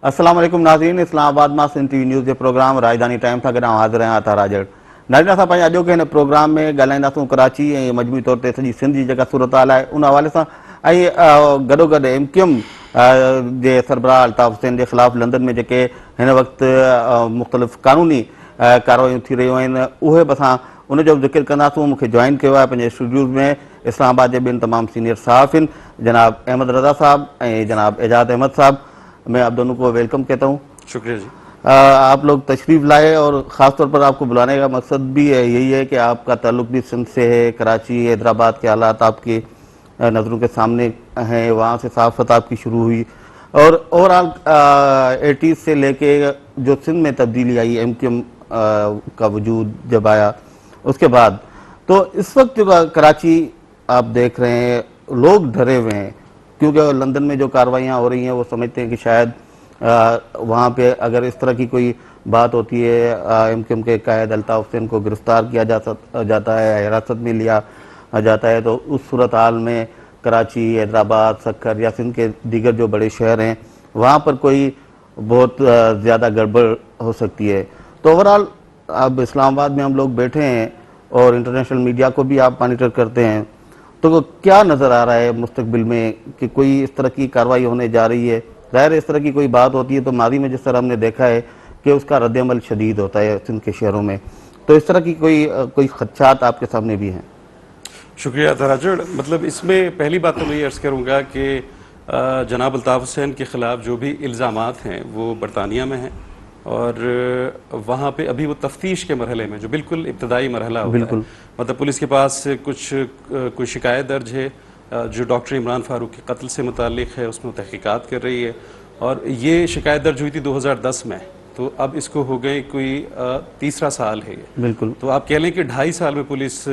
अस्सलाम वालेकुम नाज़रीन, इस्लामाबाद मां सिंध टीवी न्यूज़ जे प्रोग्राम राजधानी टाइम सां गॾु हाज़िर आहियां अता राजड़। नाज़रीन, असां पंहिंजे अॼोके हिन प्रोग्राम में ॻाल्हाईंदासूं कराची ऐं मजमूई तौर ते सॼी सिंध जी जेका सूरत हाल आहे उन हवाले सां, ऐं गॾोगॾु MQM जे सरबराह अल्ताफ़ हुसैन जे ख़िलाफ़ लंदन में जेके हिन वक़्तु मुख़्तलिफ़ कानूनी कार्रवाइयूं थी रहियूं आहिनि उहे बि असां उनजो बि ज़िक्र कंदासूं। मूंखे जॉइन कयो आहे पंहिंजे स्टूडियोज़ में इस्लामाबाद जे ॿिनि तमामु सीनियर सहाफ़िन जनाब अहमद रज़ा साहब ऐं जनाब एजाज़ अहमद साहब। मैं आप दोनों को वेलकम कहता हूँ। शुक्रिया जी। आप लोग तशरीफ़ लाए और ख़ास तौर पर आपको बुलाने का मकसद भी यही है कि आपका ताल्लुक भी सिंध से है। कराची हैदराबाद के हालात आपके नज़रों के सामने हैं, वहाँ से सहाफ़त आपकी शुरू हुई और ओवरऑल 80s से लेके जो सिंध में तब्दीली आई MQM का वजूद जब आया उसके बाद, तो इस वक्त जो कराची आप देख रहे हैं लोग डरे हुए हैं क्योंकि लंदन में जो कार्रवाइयाँ हो रही हैं वो समझते हैं कि शायद वहाँ पे अगर इस तरह की कोई बात होती है MQM के कायद अल्ताफ़ हुसैन को गिरफ़्तार किया जाता है, हिरासत में लिया जाता है, तो उस सूरत हाल में कराची, हैदराबाद, सक्कर या सिंध के दीगर जो बड़े शहर हैं वहाँ पर कोई बहुत ज़्यादा गड़बड़ हो सकती है। तो ओवरऑल अब इस्लामाबाद में हम लोग बैठे हैं और इंटरनेशनल मीडिया को भी आप मॉनिटर करते हैं, तो क्या नज़र आ रहा है मुस्तकबिल में कि कोई इस तरह की कार्रवाई होने जा रही है? ज़ाहिर इस तरह की कोई बात होती है तो माजी में जिस तरह हमने देखा है कि उसका रद्दअमल शदीद होता है सिंध के शहरों में, तो इस तरह की कोई खदशात आपके सामने भी हैं? शुक्रिया तराजड़। मतलब इसमें पहली बात तो मैं ये अर्ज़ करूँगा कि जनाब अल्ताफ़ हुसैन के ख़िलाफ़ जो भी इल्ज़ामात हैं वो बरतानिया में हैं और वहाँ पे अभी वो तफ्तीश के मरहले में, जो बिल्कुल इब्तदाई मरहला होता है, मतलब पुलिस के पास कोई शिकायत दर्ज है जो डॉक्टर इमरान फारूक के कत्ल से मुताल्लिक़ है, उसमें तहक़ीक़ात कर रही है और ये शिकायत दर्ज हुई थी 2010 में, तो अब इसको हो गए कोई तीसरा साल है ये। बिल्कुल। तो आप कह लें कि 2.5 साल में पुलिस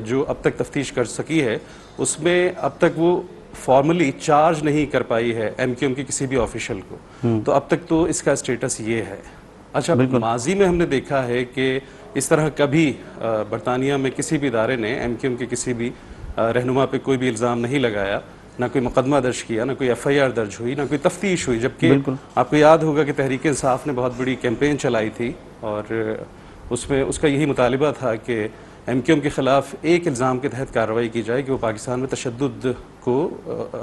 जो अब तक तफ्तीश कर सकी है उसमें अब तक वो फॉर्मली चार्ज नहीं कर पाई है MQM के किसी भी ऑफिशियल को, तो अब तक तो इसका स्टेटस ये है। अच्छा, माजी में हमने देखा है कि इस तरह कभी बरतानिया में किसी भी इदारे ने MQM के किसी भी रहनुमा पे कोई भी इल्ज़ाम नहीं लगाया, ना कोई मुकदमा दर्ज किया, ना कोई FIR दर्ज हुई, ना कोई तफ्तीश हुई, जबकि आपको याद होगा कि तहरीक इंसाफ ने बहुत बड़ी कैंपेन चलाई थी और उसमें उसका यही मुतालिबा था कि MQM के ख़िलाफ़ एक इल्ज़ाम के तहत कार्रवाई की जाए कि वो पाकिस्तान में तशद्दुद को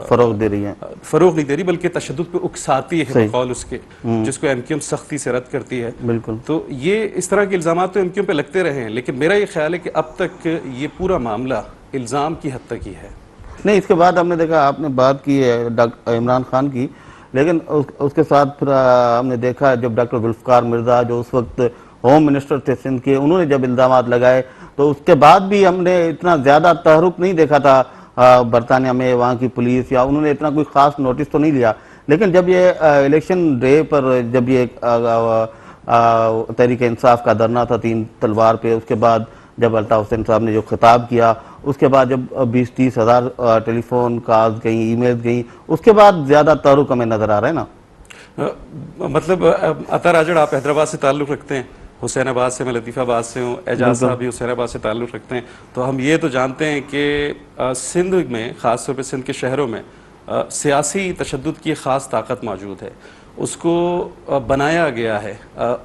फ़रोग़ दे रही है, फ़रोग़ नहीं दे रही बल्कि तशद्दुद पे उकसाती है बकौल उसके, जिसको MQM सख्ती से रद्द करती है। बिल्कुल। तो ये इस तरह के इल्ज़ाम तो MQM पे लगते रहे हैं, लेकिन मेरा ये ख्याल है कि अब तक ये पूरा मामला इल्ज़ाम की हद तक ही है। नहीं, इसके बाद हमने देखा, आपने बात की है डॉक्टर इमरान खान की, लेकिन उसके साथ फिर हमने देखा जब डॉक्टर जुल्फ़िकार मिर्ज़ा जो उस वक्त होम मिनिस्टर थे सिंध के, उन्होंने जब इल्ज़ामात लगाए तो उसके बाद भी हमने इतना ज़्यादा तहरुक नहीं देखा था बरतानिया में, वहाँ की पुलिस या उन्होंने इतना कोई ख़ास नोटिस तो नहीं लिया। लेकिन जब ये इलेक्शन डे पर जब ये तहरीक इंसाफ का धरना था 3 तलवार पे, उसके बाद जब अल्ताफ़ हुसैन साहब ने जो खिताब किया, उसके बाद जब 20-30 हज़ार टेलीफोन कॉल्स गई, ईमेल्स गई, उसके बाद ज़्यादा तहरुक हमें नज़र आ रहा है ना। मतलब अता राजड़, आप हैदराबाद से ताल्लुक़ रखते हैं, हुसैनाबाद से, मैं लतीफ़ाबाद से हूँ, एजाज साहब भी हुसैनाबाद से ताल्लुक़ रखते हैं, तो हम ये तो जानते हैं कि सिंध में, ख़ास तौर पर सिंध के शहरों में सियासी तशद्दुद की ख़ास ताकत मौजूद है, उसको बनाया गया है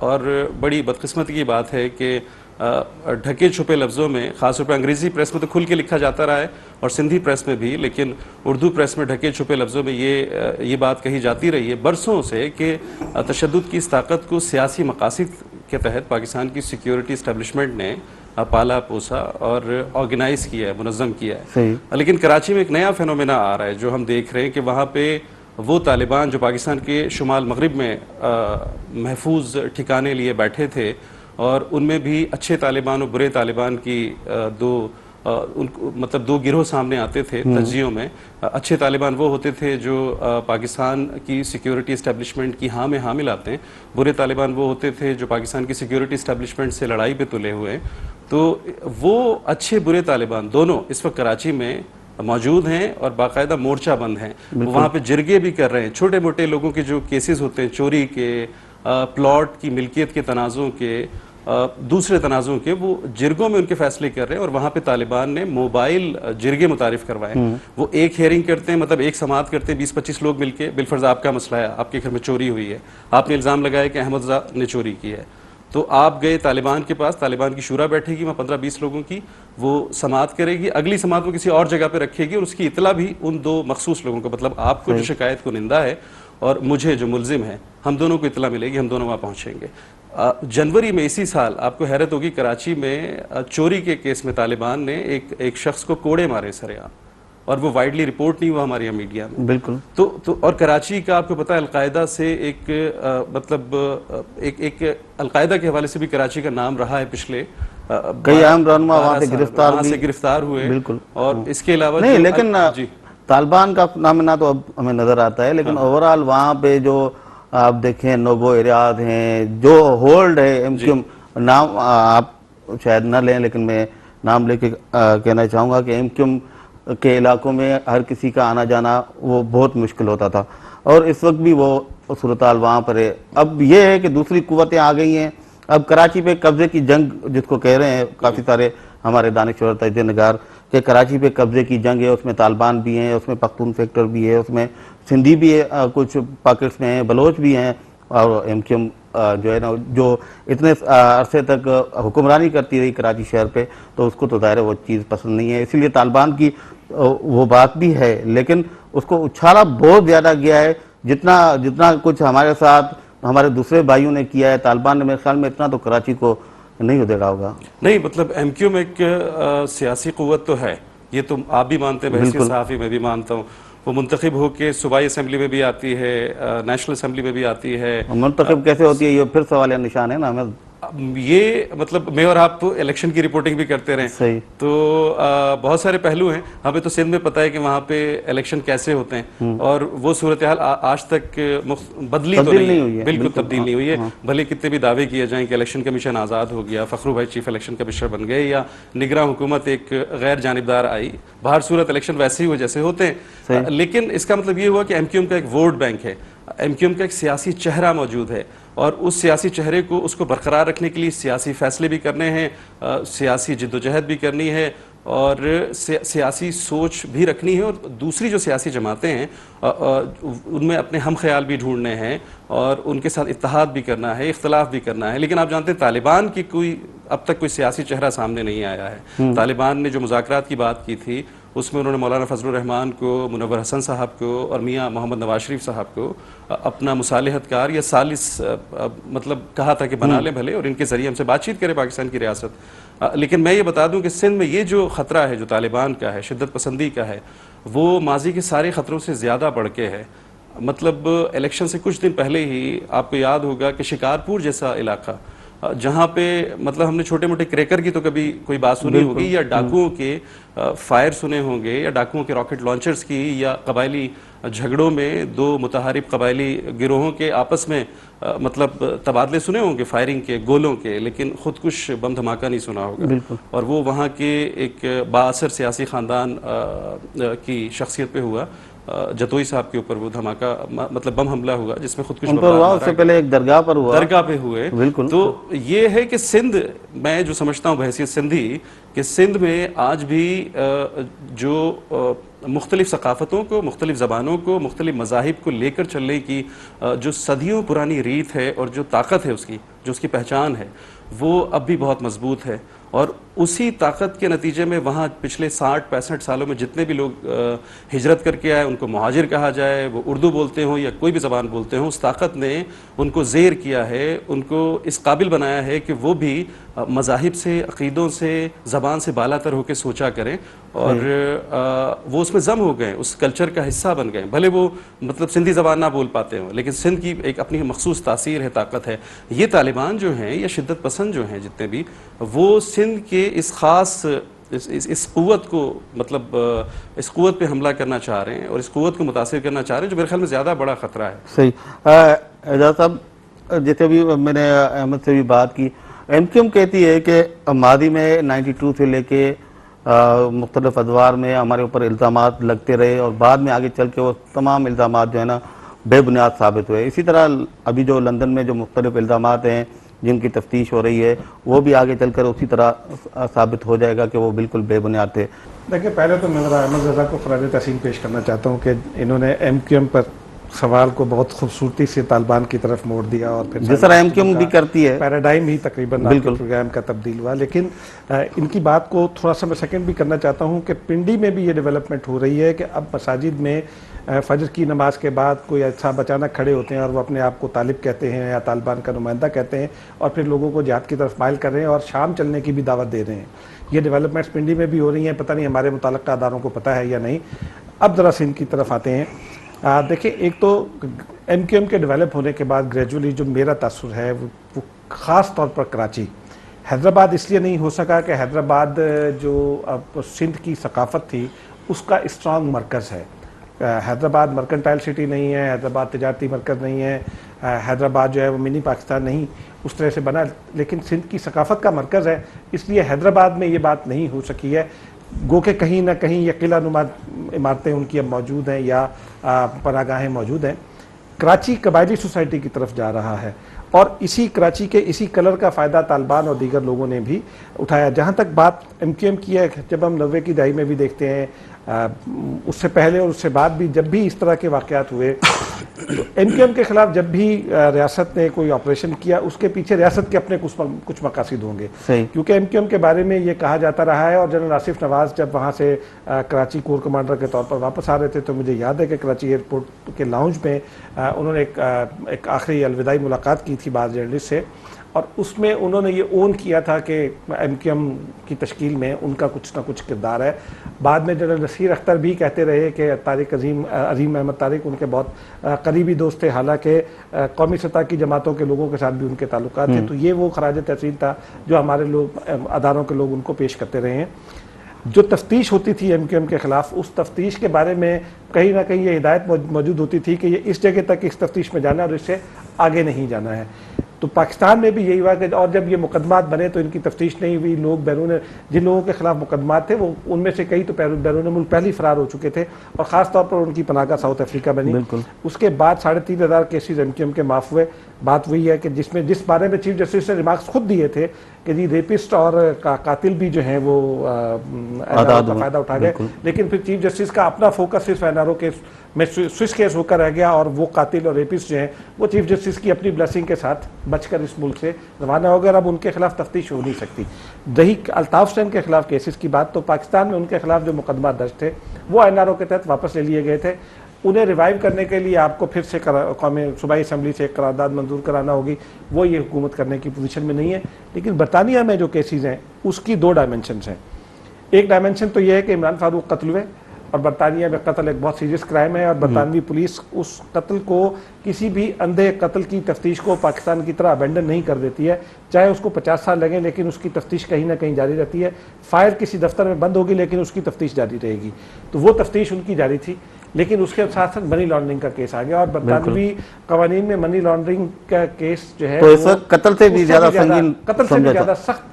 और बड़ी बदकिस्मती की बात है कि ढके छुपे लफ्ज़ों में, ख़ासतौर पर अंग्रेज़ी प्रेस में तो खुल के लिखा जाता रहा है और सिंधी प्रेस में भी, लेकिन उर्दू प्रेस में ढके छुपे लफ्ज़ों में ये बात कही जाती रही है बरसों से कि तशद्दुद की इस ताकत को सियासी मकासद के तहत पाकिस्तान की सिक्योरिटी इस्टेब्लिशमेंट ने पाला पोसा और ऑर्गेनाइज़ किया है, मुनज़्ज़म किया है। लेकिन कराची में एक नया फिनोमेना आ रहा है जो हम देख रहे हैं कि वहाँ पे वो तालिबान जो पाकिस्तान के शुमाल मगरिब में महफूज ठिकाने लिए बैठे थे और उनमें भी अच्छे तालिबान और बुरे तालिबान की मतलब दो गिरोह सामने आते थे तज्जियों में। अच्छे तालिबान वो होते थे जो पाकिस्तान की सिक्योरिटी इस्टेब्लिशमेंट की हाँ में हाँ मिलाते हैं, बुरे तालिबान वो होते थे जो पाकिस्तान की सिक्योरिटी इस्टेब्लिशमेंट से लड़ाई पे तुले हुए हैं। तो वो अच्छे बुरे तालिबान दोनों इस वक्त कराची में मौजूद हैं और बाकायदा मोर्चा बंद हैं, वहाँ पे जिरगे भी कर रहे हैं। छोटे मोटे लोगों के जो केसेस होते हैं, चोरी के, प्लॉट की मिल्कियत के तनाज़ों के, दूसरे तनाज़ों के वो जिरगों में उनके फैसले कर रहे हैं और वहाँ पे तालिबान ने मोबाइल जिरगे मुतारिफ करवाए। वो एक हेयरिंग करते हैं, मतलब एक समाअत करते हैं 20-25 लोग मिलके, बिलफर्ज आपका मसला है, आपके घर में चोरी हुई है, आपने इल्ज़ाम लगाया कि अहमद रज़ा ने चोरी की है, तो आप गए तालिबान के पास, तालिबान की शूरा बैठेगी वहाँ 15-20 लोगों की, वो समाअत करेगी, अगली समाअत वो किसी और जगह पे रखेगी और उसकी इतला भी उन दो मखसूस लोगों को, मतलब आपको जो शिकायत को निंदा है और मुझे जो मुलजिम है, हम दोनों को इतला मिलेगी, हम दोनों वहाँ पहुँचेंगे। जनवरी में इसी साल आपको हैरत होगी, कराची में चोरी के केस में तालिबान ने एक शख्स को कोड़े मारे सरेआम, और वो वाइडली रिपोर्ट नहीं हुआ हमारे यहाँ मीडिया में। बिल्कुल। तो और कराची का आपको पता है अलकायदा से एक अलकायदा के हवाले से भी कराची का नाम रहा है, पिछले कई अहम रहनुमा वहाँ से गिरफ्तार हुए। बिल्कुल। और इसके अलावा नहीं, लेकिन तालिबान का नाम तो अब हमें नजर आता है, लेकिन ओवरऑल वहाँ पे जो आप देखें नोगो एरियाज हैं, जो होल्ड है एमक्यूएम, नाम आप शायद न लें लेकिन मैं नाम लेके कहना चाहूँगा कि एमक्यूएम के इलाकों में हर किसी का आना जाना वो बहुत मुश्किल होता था, और इस वक्त भी वो सूरत हाल वहाँ पर है। अब ये है कि दूसरी कुव्वतें आ गई हैं, अब कराची पे कब्जे की जंग जिसको कह रहे हैं काफ़ी सारे हमारे दानिश्वर तजज़िया निगार के, कराची पे कब्जे की जंग है, उसमें तालिबान भी हैं, उसमें पख्तून फैक्टर भी है, उसमें सिंधी भी है, कुछ पॉकेट्स में हैं, बलोच भी हैं, और एमक्यूएम जो है ना, जो इतने अरसे तक हुक्मरानी करती रही कराची शहर पे, तो उसको तो ज़ाहिर है वो चीज़ पसंद नहीं है, इसीलिए तालिबान की वो बात भी है, लेकिन उसको उछाला बहुत ज़्यादा गया है। जितना कुछ हमारे साथ हमारे दूसरे भाइयों ने किया है, तालिबान ने मेरे ख्याल में इतना तो कराची को नहीं उधेड़ा होगा। नहीं, मतलब एमक्यूएम एक सियासी कुव्वत तो है, ये तो आप भी मानते हैं, बहसीत सहाफ़ी मैं भी मानता हूँ। वो मुंतखब होकर सूबाई असेंबली में भी आती है, नेशनल असेंबली में भी आती है। मुंतखब कैसे होती है ये फिर सवाल या निशान है ना हमें। ये मतलब मैं और आप इलेक्शन की रिपोर्टिंग भी करते रहे, सही। तो बहुत सारे पहलू हैं। हमें तो सिंध में पता है कि वहाँ पे इलेक्शन कैसे होते हैं, और वो सूरत हाल आज तक बदली तो नहीं हुई है, बिल्कुल तब्दील नहीं हुई है। भले कितने भी दावे किए जाएं कि इलेक्शन कमीशन आज़ाद हो गया, फखरू भाई चीफ इलेक्शन कमिश्नर बन गए, या निगरान हुकूमत एक गैर जानिबदार आई, बाहर सूरत इलेक्शन वैसे ही हुए जैसे होते हैं, लेकिन इसका मतलब ये हुआ कि एमक्यूएम का एक वोट बैंक है, एमक्यूएम का एक सियासी चेहरा मौजूद है, और उस सियासी चेहरे को उसको बरकरार रखने के लिए सियासी फैसले भी करने हैं, सियासी जिद्दोजहद भी करनी है, और सियासी सोच भी रखनी है, और दूसरी जो सियासी जमातें हैं उनमें अपने हम ख्याल भी ढूंढने हैं, और उनके साथ इत्तेहाद भी करना है, इख्तलाफ भी करना है। लेकिन आप जानते हैं तालिबान की अब तक कोई सियासी चेहरा सामने नहीं आया है। तालिबान ने जो मुज़ाकरात की बात की थी उसमें उन्होंने मौलाना फजलुर रहमान को, मुनव्वर हसन साहब को और मियाँ मोहम्मद नवाज शरीफ साहब को अपना मुसालिहतकार या सालिस मतलब कहा था कि बना लें भले, और इनके ज़रिए हमसे बातचीत करे पाकिस्तान की रियासत। लेकिन मैं ये बता दूं कि सिंध में ये जो ख़तरा है जो तालिबान का है, शिद्दत पसंदी का है, वो माजी के सारे ख़तरों से ज़्यादा बढ़ के है। मतलब इलेक्शन से कुछ दिन पहले ही आपको याद होगा कि शिकारपुर जैसा इलाका, जहाँ पे मतलब हमने छोटे मोटे क्रैकर की तो कभी कोई बात सुनी होगी, या डाकुओं के फायर सुने होंगे, या डाकुओं के रॉकेट लॉन्चर्स की, या कबायली झगड़ों में दो मुतहारिब कबायली गिरोहों के आपस में मतलब तबादले सुने होंगे फायरिंग के, गोलों के, लेकिन खुदकुश बम धमाका नहीं सुना होगा। और वो वहाँ के एक बाअसर सियासी ख़ानदान की शख्सियत पे हुआ, जतोई साहब के ऊपर वो धमाका मतलब बम हमला हुआ, जिसमें खुदकुश उससे पहले एक दरगाह पर हुआ, दरगाह पे हुए। तो ये है कि सिंध, मैं जो समझता हूँ बहैसियत सिंधी, कि सिंध में आज भी जो मुख्तलिफ सकाफ़तों को, मुख्तलिफ ज़बानों को, मुख्तलिफ मज़ाहिब को लेकर चलने की जो सदियों पुरानी रीत है और जो ताकत है उसकी, जो उसकी पहचान है, वो अब भी बहुत मजबूत है। और उसी ताकत के नतीजे में वहाँ पिछले 60-65 सालों में जितने भी लोग हिजरत करके आए, उनको मुहाजिर कहा जाए, वो उर्दू बोलते हों या कोई भी ज़बान बोलते हों, उस ताकत ने उनको ज़ेर किया है, उनको इस काबिल बनाया है कि वो भी मज़ाहिब से, अक़ीदों से, ज़बान से बालातर होकर सोचा करें, और वो उसमें जम हो गए, उस कल्चर का हिस्सा बन गए। भले वो मतलब सिंधी ज़बान ना बोल पाते हों, लेकिन सिंध की एक अपनी मखसूस तासीर है, ताकत है। ये तालिबान जो हैं या शिद्दत पसंद जो हैं जितने भी, वो सिंध के इस ख़ास इस क़ुव्वत को मतलब इस क़ुव्वत पे हमला करना चाह रहे हैं, और इस क़ुव्वत को मुतासिर करना चाह रहे हैं, जो मेरे ख्याल में ज़्यादा बड़ा ख़तरा है। सही। एजाज साहब, जैसे भी मैंने अहमद से भी बात की, एमक्यूएम कहती है कि मादी में 92 से लेके मुख्तलिफ अदवार में हमारे ऊपर इल्ज़ामात लगते रहे, और बाद में आगे चल के वो तमाम इल्ज़ामात जो है ना बेबुनियाद साबित हुए। इसी तरह अभी जो लंदन में जो मुख्तलिफ इल्ज़ामात हैं जिनकी तफ्तीश हो रही है, वो भी आगे चलकर उसी तरह साबित हो जाएगा कि वो बिल्कुल बेबुनियाद थे। देखिए, पहले तो मैं अहमद रज़ा को ख़राज तहसीन पेश करना चाहता हूँ कि इन्होंने MQM पर सवाल को बहुत खूबसूरती से तालिबान की तरफ मोड़ दिया और फिर जिस तरह MQM भी करती है, पैराडाइम ही तकरीबन आपके प्रोग्राम का तब्दील हुआ। लेकिन इनकी बात को थोड़ा सा मैं सेकंड भी करना चाहता हूँ कि पिंडी में भी ये डेवलपमेंट हो रही है कि अब मसाजिद में फजर की नमाज के बाद कोई ऐसा अचानक खड़े होते हैं और वो अपने आप को तालिब कहते हैं या तालिबान का नुमाइंदा कहते हैं और फिर लोगों को जिहाद की तरफ माइल कर रहे हैं और शाम चलने की भी दावत दे रहे हैं। ये डेवलपमेंट्स पिंडी में भी हो रही हैं, पता नहीं हमारे मुताल्लिक़ा अदारों को पता है या नहीं। अब ज़रा सिंध की तरफ आते हैं। देखिए, एक तो MQM के डेवलप होने के बाद ग्रेजुअली जो मेरा तासुर है वो ख़ास तौर पर कराची, हैदराबाद इसलिए नहीं हो सका कि हैदराबाद जो अब सिंध की सकाफ़त थी उसका स्ट्रॉन्ग मरकज़ है। हैदराबाद मर्केंटाइल सिटी नहीं है, हैदराबाद तिजारती मरकज़ नहीं है, हैदराबाद जो है वो मिनी पाकिस्तान नहीं उस तरह से बना, लेकिन सिंध की सकाफ़त का मरकज़ है, इसलिए हैदराबाद में ये बात नहीं हो सकी है। गो के कहीं ना कहीं ये किला नुमा इमारतें उनकी अब मौजूद हैं या पनागाहें मौजूद हैं। कराची कबायली सोसाइटी की तरफ जा रहा है और इसी कराची के इसी कलर का फ़ायदा तालिबान और दीगर लोगों ने भी उठाया। जहाँ तक बात MQM की है, जब हम 90 की दहाई में भी देखते हैं, उससे पहले और उससे बाद भी जब भी इस तरह के वाक़यात हुए तो MQM के ख़िलाफ़ जब भी रियासत ने कोई ऑपरेशन किया उसके पीछे रियासत के अपने कुछ मकासद होंगे, क्योंकि MQM के बारे में ये कहा जाता रहा है। और जनरल आसिफ नवाज़ जब वहाँ से कराची कोर कमांडर के तौर पर वापस आ रहे थे तो मुझे याद है कि कराची एयरपोर्ट के लाउंज में उन्होंने एक आखिरी अलविदाई मुलाकात की थी बाज़ जर्नलिस्ट से और उसमें उन्होंने ये ओन किया था कि MQM की तश्कील में उनका कुछ ना कुछ किरदार है। बाद में जनरल नसीर अख्तर भी कहते रहे कि तारिक अजीम अहमद तारिक उनके बहुत करीबी दोस्त थे, हालांकि कौमी सतह की जमातों के लोगों के साथ भी उनके ताल्लुकात थे। तो ये वो खराज तहसीन था जो हमारे लोग अदारों के लोग उनको पेश करते रहे हैं। जो तफ्तीश होती थी MQM के ख़िलाफ़, उस तफ्तीश के बारे में कहीं ना कहीं ये हिदायत मौजूद होती थी कि ये इस जगह तक इस तफ्तीश में जाना और इससे आगे नहीं जाना है। तो पाकिस्तान में भी यही हुआ कि और जब ये मुकदमात बने तो इनकी तफ्तीश नहीं हुई। लोग बैरून, जिन लोगों के खिलाफ मुकदमात थे वो उनमें से कई तो बैरून मुल्क पहले ही फरार हो चुके थे और ख़ास तौर पर उनकी पनाहगाह साउथ अफ्रीका बनी। उसके बाद 3500 केसेज MQM के माफ़ हुए। बात वही है कि जिस बारे में चीफ जस्टिस ने रिमार्क्स खुद दिए थे कि जी रेपिस्ट और कातिल भी जो हैं वो NRO का फ़ायदा उठा गए, लेकिन फिर चीफ जस्टिस का अपना फोकस सिर्फ NRO केस में स्विच केस होकर रह गया और वो कातिल और रेपिस्ट जो हैं वो चीफ जस्टिस की अपनी ब्लेसिंग के साथ बचकर इस मुल्क से रवाना हो गए। अब उनके खिलाफ तफ्तीश हो नहीं सकती। रही अल्ताफ हुसैन के खिलाफ केसेस की बात, तो पाकिस्तान में उनके खिलाफ जो मुकदमा दर्ज थे वो NRO के तहत वापस ले लिए गए थे। उन्हें रिवाइव करने के लिए आपको फिर से कौमी सूबाई असम्बली से एक करारदाद मंजूर कराना होगी, वो ये हुकूमत करने की पोजीशन में नहीं है। लेकिन बरतानिया में जो केसेस हैं उसकी 2 डायमेंशंस हैं। एक डायमेंशन तो ये है कि इमरान फारूक कत्ल हुए और बरतानिया में कत्ल एक बहुत सीरियस क्राइम है और बरतानवी पुलिस उस कत्ल को, किसी भी अंधे कत्ल की तफ्तीश को पाकिस्तान की तरह अबेंडन नहीं कर देती है, चाहे उसको 50 साल लगें, लेकिन उसकी तफ्तीश कहीं ना कहीं जारी रहती है। फायर किसी दफ्तर में बंद होगी लेकिन उसकी तफ्तीश जारी रहेगी। तो वो तफ्तीश उनकी जारी थी, लेकिन उसके साथ साथ मनी लॉन्ड्रिंग का केस आ गया और बरतानवी कवानीन में मनी लॉन्ड्रिंग का केस जो है तो कत्ल से भी ज्यादा संगीन, कत्ल से भी ज्यादा सख्त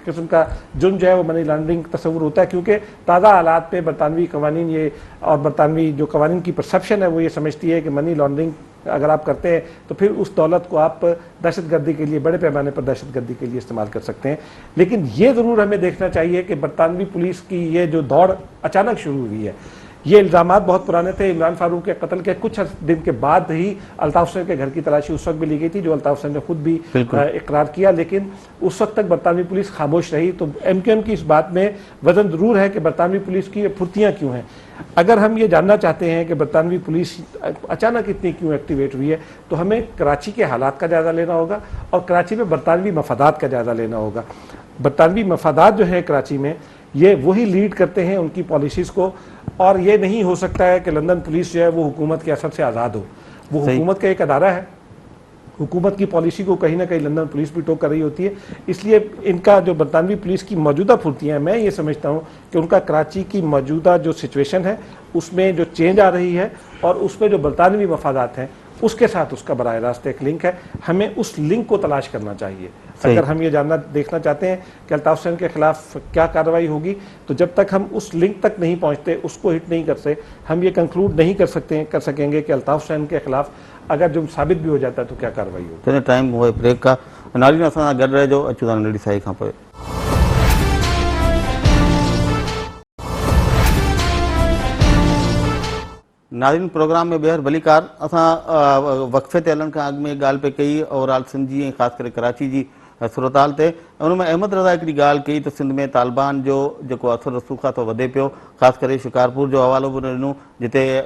किस्म का जुर्म जो है वो मनी लॉन्ड्रिंग तस्वुर होता है, क्योंकि ताज़ा हालात पे बरतानवी कवानीन ये और बरतानवी जो कवानीन की परसेप्शन है वो ये समझती है कि मनी लॉन्ड्रिंग अगर आप करते हैं तो फिर उस दौलत को आप दहशतगर्दी के लिए, बड़े पैमाने पर दहशतगर्दी के लिए इस्तेमाल कर सकते हैं। लेकिन ये ज़रूर हमें देखना चाहिए कि बरतानवी पुलिस की ये जो दौड़ अचानक शुरू हुई है, ये इल्ज़ामात बहुत पुराने थे। इमरान फारूक के कत्ल के कुछ दिन के बाद ही अल्ताफ हुसैन के घर की तलाशी उस वक्त भी ली गई थी, जो अल्ताफ हुसैन ने खुद भी इकरार किया, लेकिन उस वक्त तक बरतानवी पुलिस खामोश रही। तो MQM की इस बात में वजन जरूर है कि बरतानवी पुलिस की फुर्तियाँ क्यों हैं। अगर हम ये जानना चाहते हैं कि बरतानवी पुलिस अचानक इतनी क्यों एक्टिवेट हुई है, तो हमें कराची के हालात का जायज़ा लेना होगा और कराची में बरतानवी मफादात का जायज़ा लेना होगा। बरतानवी मफादात जो है कराची में, ये वही लीड करते हैं उनकी पॉलिसीज़ को, और ये नहीं हो सकता है कि लंदन पुलिस जो है वो हुकूमत के असर से आज़ाद हो। वो हुकूमत का एक अदारा है, हुकूमत की पॉलिसी को कहीं ना कहीं लंदन पुलिस भी टोक कर रही होती है। इसलिए इनका जो बरतानवी पुलिस की मौजूदा फुर्तियाँ हैं, मैं ये समझता हूँ कि उनका कराची की मौजूदा जो सिचुएशन है उसमें जो चेंज आ रही है और उसमें जो बरतानवी मफादात हैं उसके साथ उसका बराह रास्त एक लिंक है। हमें उस लिंक को तलाश करना चाहिए। अगर हम ये देखना चाहते हैं कि अल्ताफ हुसैन के खिलाफ क्या कार्रवाई होगी, तो जब तक हम उस लिंक तक नहीं पहुंचते, उसको हिट नहीं करते, हम ये कंक्लूड नहीं कर सकेंगे कि अल्ताफ हुसैन के खिलाफ अगर जो साबित भी हो जाता है तो क्या कार्रवाई होगी। टाइम हुआ ब्रेक का। नाज़रीन असां सां गॾु रहिजो, अचूं था नंढड़ी साई खां पोइ। नाज़रीन प्रोग्राम में ॿीहर भलीकार। असां वक़फ़े ते हलण खां अॻु में ॻाल्हि पे कई ओवरऑल सिंध जी ऐं ख़ासि करे कराची जी सूरताल ते। उनमें अहमद रज़ा हिकिड़ी ॻाल्हि कई त सिंध में तालिबान जो जेको असर रसूख़ आहे थो वधे पियो। ख़ासि करे शिकारपुर जो हवालो बि ॾिनो जिते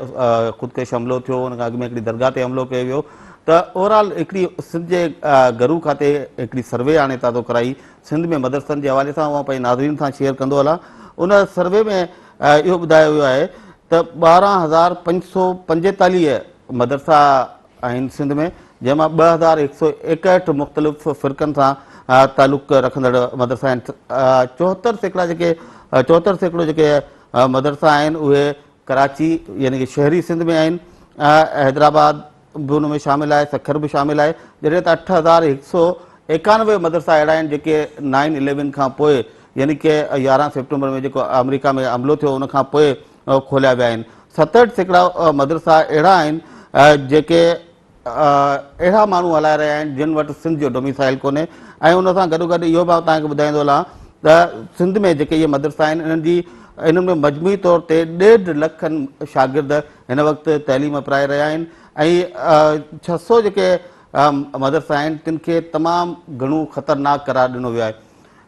ख़ुदकुश हमलो थियो, उन खां अॻु में हिकिड़ी दरगाह ते हमलो कयो वियो। त ओवरऑल हिकिड़ी सिंध जे गरू खाते हिकिड़ी सर्वे हाणे ताज़ो कराई सिंध में मदरसनि जे हवाले सां, उहा पंहिंजे नाज़रीन सां शेयर कंदो हलां। उन सर्वे में इहो ॿुधायो वियो आहे त 12,545 मदरसा आहिनि सिंध में, जंहिंमां 2,161 मुख़्तलिफ़ फ़िरक़नि सां तालुक़ रखंदड़ मदरसा आहिनि। 74% जेके मदरसा आहिनि उहे कराची यानी कि शहरी सिंध में आहिनि। हैदराबाद बि उन में शामिल आहे, सखर बि शामिल आहे, जॾहिं त 8,191 मदरसा अहिड़ा आहिनि जेके 9/11 खां पोइ यानी कि 11 सेप्टेम्बर में जेको अमेरिका में हमलो थियो उन खां पोइ खोलिया विया आहिनि। 67% मदरसा अहिड़ा आहिनि जेके अहिड़ा माण्हू हलाए रहिया आहिनि जिन वटि सिंध जो डोमिसाइल कोन्हे। ऐं उन सां गॾोगॾु इहो बि तव्हांखे ॿुधाईंदो हलां त सिंध में जेके इहे मदरसा आहिनि इन्हनि में मजमूई तौर ते 1.5 लख शागिर्द हिन वक़्तु तइलीम अपराए रहिया आहिनि। ऐं 600 जेके मदरसा आहिनि तिन खे तमामु घणो ख़तरनाक करार ॾिनो वियो आहे।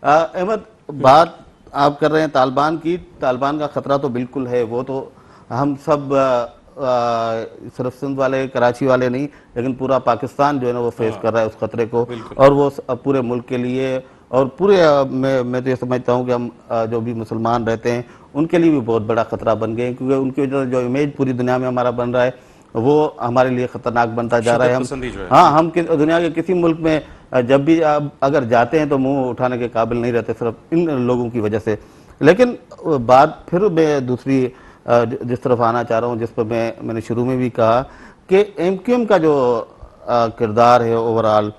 अहमद, बात आप कर रहे हैं तालिबान की। तालिबान का खतरा तो बिल्कुल है, वो तो हम सब सिर्फ सिंध वाले कराची वाले नहीं लेकिन पूरा पाकिस्तान जो है ना वो फेस कर रहा है उस खतरे को, और वो पूरे मुल्क के लिए और पूरे मैं तो ये समझता हूँ कि हम जो भी मुसलमान रहते हैं उनके लिए भी बहुत बड़ा खतरा बन गए, क्योंकि उनकी वजह से जो इमेज पूरी दुनिया में हमारा बन रहा है वो हमारे लिए खतरनाक बनता जा रहा है। हम दुनिया के किसी मुल्क में जब भी अगर जाते हैं तो मुंह उठाने के काबिल नहीं रहते, सिर्फ इन लोगों की वजह से। लेकिन बात फिर मैं दूसरी जिस तरफ आना चाह रहा हूँ, जिस पर मैंने शुरू में भी कहा कि MQM का जो किरदार है ओवरऑल,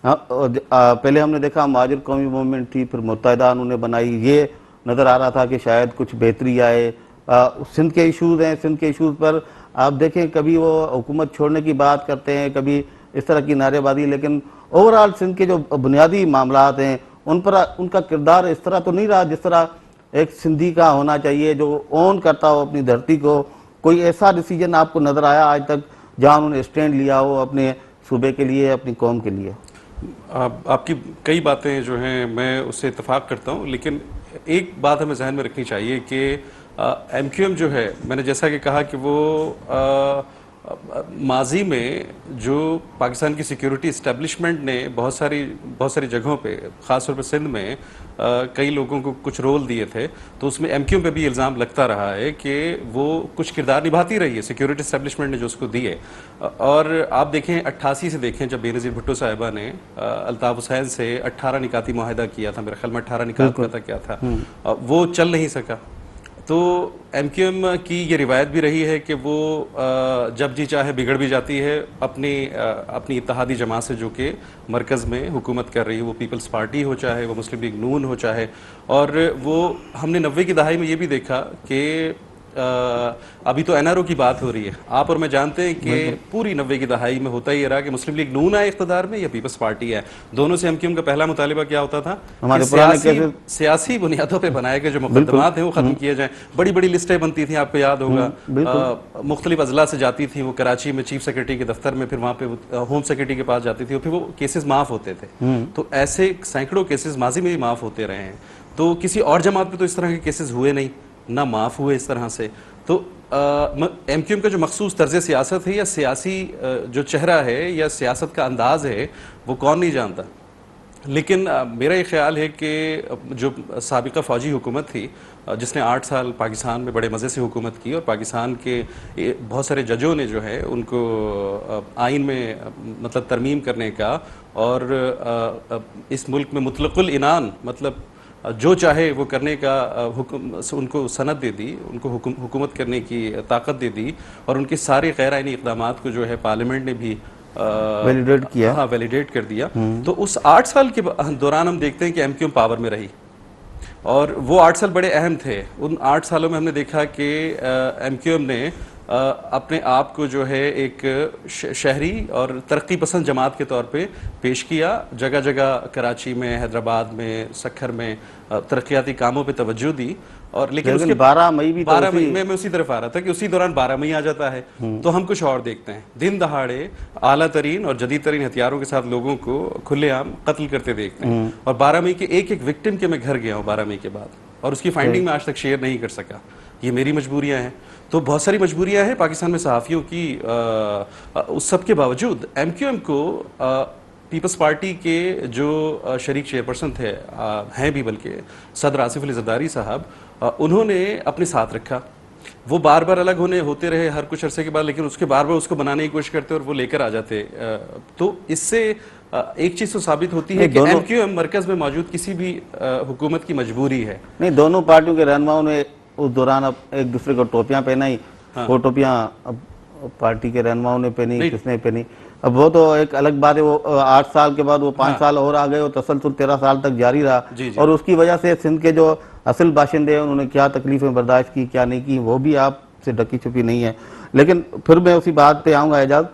पहले हमने देखा महाजिर कौमी मूवमेंट थी, फिर मुत्तहिदा उन्होंने बनाई, ये नज़र आ रहा था कि शायद कुछ बेहतरी आए। सिंध के इशूज़ हैं, सिंध के इशूज़ पर आप देखें कभी वो हुकूमत छोड़ने की बात करते हैं, कभी इस तरह की नारेबाजी, लेकिन ओवरऑल सिंध के जो बुनियादी मामलात हैं उन पर उनका किरदार इस तरह तो नहीं रहा जिस तरह एक सिंधी का होना चाहिए जो ओन करता हो अपनी धरती को। कोई ऐसा डिसीजन आपको नज़र आया आज तक जहाँ उन्होंने स्टैंड लिया हो अपने सूबे के लिए, अपनी कौम के लिए? आपकी कई बातें जो हैं मैं उससे इत्तेफाक करता हूँ, लेकिन एक बात हमें जहन में रखनी चाहिए कि MQM जो है, मैंने जैसा कि कहा कि वो माजी में जो पाकिस्तान की सिक्योरिटी इस्टेब्लिशमेंट ने बहुत सारी जगहों पे, ख़ासतौर पर सिंध में कई लोगों को कुछ रोल दिए थे, तो उसमें MQM पे भी इल्ज़ाम लगता रहा है कि वो कुछ किरदार निभाती रही है सिक्योरिटी इस्टेब्लिशमेंट ने जो उसको दिए। और आप देखें 88 से देखें जब बेनज़ीर भुट्टो साहिबा ने अल्ताफ़ हुसैन से 18 निकाती मुआहिदा किया था, मेरे ख्याल में 18 निकात का था क्या था, वो चल नहीं सका। तो MQM की ये रिवायत भी रही है कि वो जब जी चाहे बिगड़ भी जाती है अपनी इत्तेहादी जमात से जो कि मरकज़ में हुकूमत कर रही है, वो पीपल्स पार्टी हो चाहे वो मुस्लिम लीग नून हो चाहे। और वो हमने 90 की दहाई में ये भी देखा कि अभी तो NRO की बात हो रही है, आप और मैं जानते हैं कि पूरी 90 की दहाई में होता ही रहा कि मुस्लिम लीग नून आए इख्तिदार में या पीपल्स पार्टी है, दोनों से MQM का पहला मुतालिबा क्या होता था, सियासी बुनियादों पे बनाए गए जो मुकदमात हैं वो खत्म किए जाएं। बड़ी बड़ी लिस्टें बनती थी, आपको याद होगा, मुख्तलिफ अजला से जाती थी वो, कराची में चीफ सेक्रेटरी के दफ्तर में, फिर वहाँ पे होम सेक्रेटरी के पास जाती थी और फिर वो केसेस माफ होते थे। तो ऐसे सैकड़ों केसेस माजी में ही माफ होते रहे हैं। तो किसी और जमात पे तो इस तरह के केसेस हुए नहीं, ना माफ हुए इस तरह से। तो MQM का जो मखसूस तर्ज सियासत है या सियासी जो चेहरा है या सियासत का अंदाज है वो कौन नहीं जानता, लेकिन मेरा ये ख्याल है कि जो साबिका फ़ौजी हुकूमत थी जिसने 8 साल पाकिस्तान में बड़े मज़े से हुकूमत की, और पाकिस्तान के बहुत सारे जजों ने जो है उनको आइन में मतलब तरमीम करने का और इस मुल्क में मुतलकुल इनान मतलब जो चाहे वो करने का उनको सनद दे दी, उनको हुकूमत करने की ताकत दे दी, और उनके सारे गैर आइनी इक़दामात को जो है पार्लियामेंट ने भी वैलिडेट किया। हाँ, वैलिडेट कर दिया। तो उस 8 साल के दौरान हम देखते हैं कि MQM पावर में रही और वो 8 साल बड़े अहम थे। उन 8 सालों में हमने देखा कि MQM ने अपने आप को जो है एक शहरी और तरक्की पसंद जमात के तौर पे पेश किया। जगह जगह कराची में, हैदराबाद में, सक्खर में तरक्याती कामों पे तवज्जो दी। और लेकिन उसके 12 मई भी 12 मई में मैं उसी तरफ आ रहा था कि उसी दौरान 12 मई आ जाता है तो हम कुछ और देखते हैं। दिन दहाड़े आला तरीन और जदीद तरीन हथियारों के साथ लोगों को खुलेआम कत्ल करते देखते हैं। और 12 मई के एक एक विक्टिम के मैं घर गया हूँ 12 मई के बाद, और उसकी फाइंडिंग में आज तक शेयर नहीं कर सका। ये मेरी मजबूरियां हैं। तो बहुत सारी मजबूरियां हैं पाकिस्तान में सहाफ़ियों की। उस सब के बावजूद MQM को पीपल्स पार्टी के जो शरीक चेयरपर्सन थे, हैं भी बल्कि, सदर आसिफ अली जरदारी साहब, उन्होंने अपने साथ रखा। वो बार बार अलग होते रहे हर कुछ अरसे के बाद, लेकिन उसके बार बार उसको बनाने की कोशिश करते और वो लेकर आ जाते। तो इससे एक चीज तो साबित होती है कि MQM मरकज में मौजूद किसी भी हुकूमत की मजबूरी है। नहीं, दोनों पार्टियों के रहनुमाओं ने उस दौरान अब एक दूसरे को टोपियां पहनाई। वो टोपियां अब पार्टी के रहनुमाओं ने पहनी, किसने पहनी, अब वो तो एक अलग बात है। वो 8 साल के बाद वो 5 साल और आ गए, वो तसलसल 13 साल तक जारी रहा। और उसकी वजह से सिंध के जो असल बाशिंदे हैं उन्होंने क्या तकलीफें बर्दाश्त की, क्या नहीं की, वो भी आपसे ढकी छुपी नहीं है। लेकिन फिर मैं उसी बात पे आऊँगा एजाज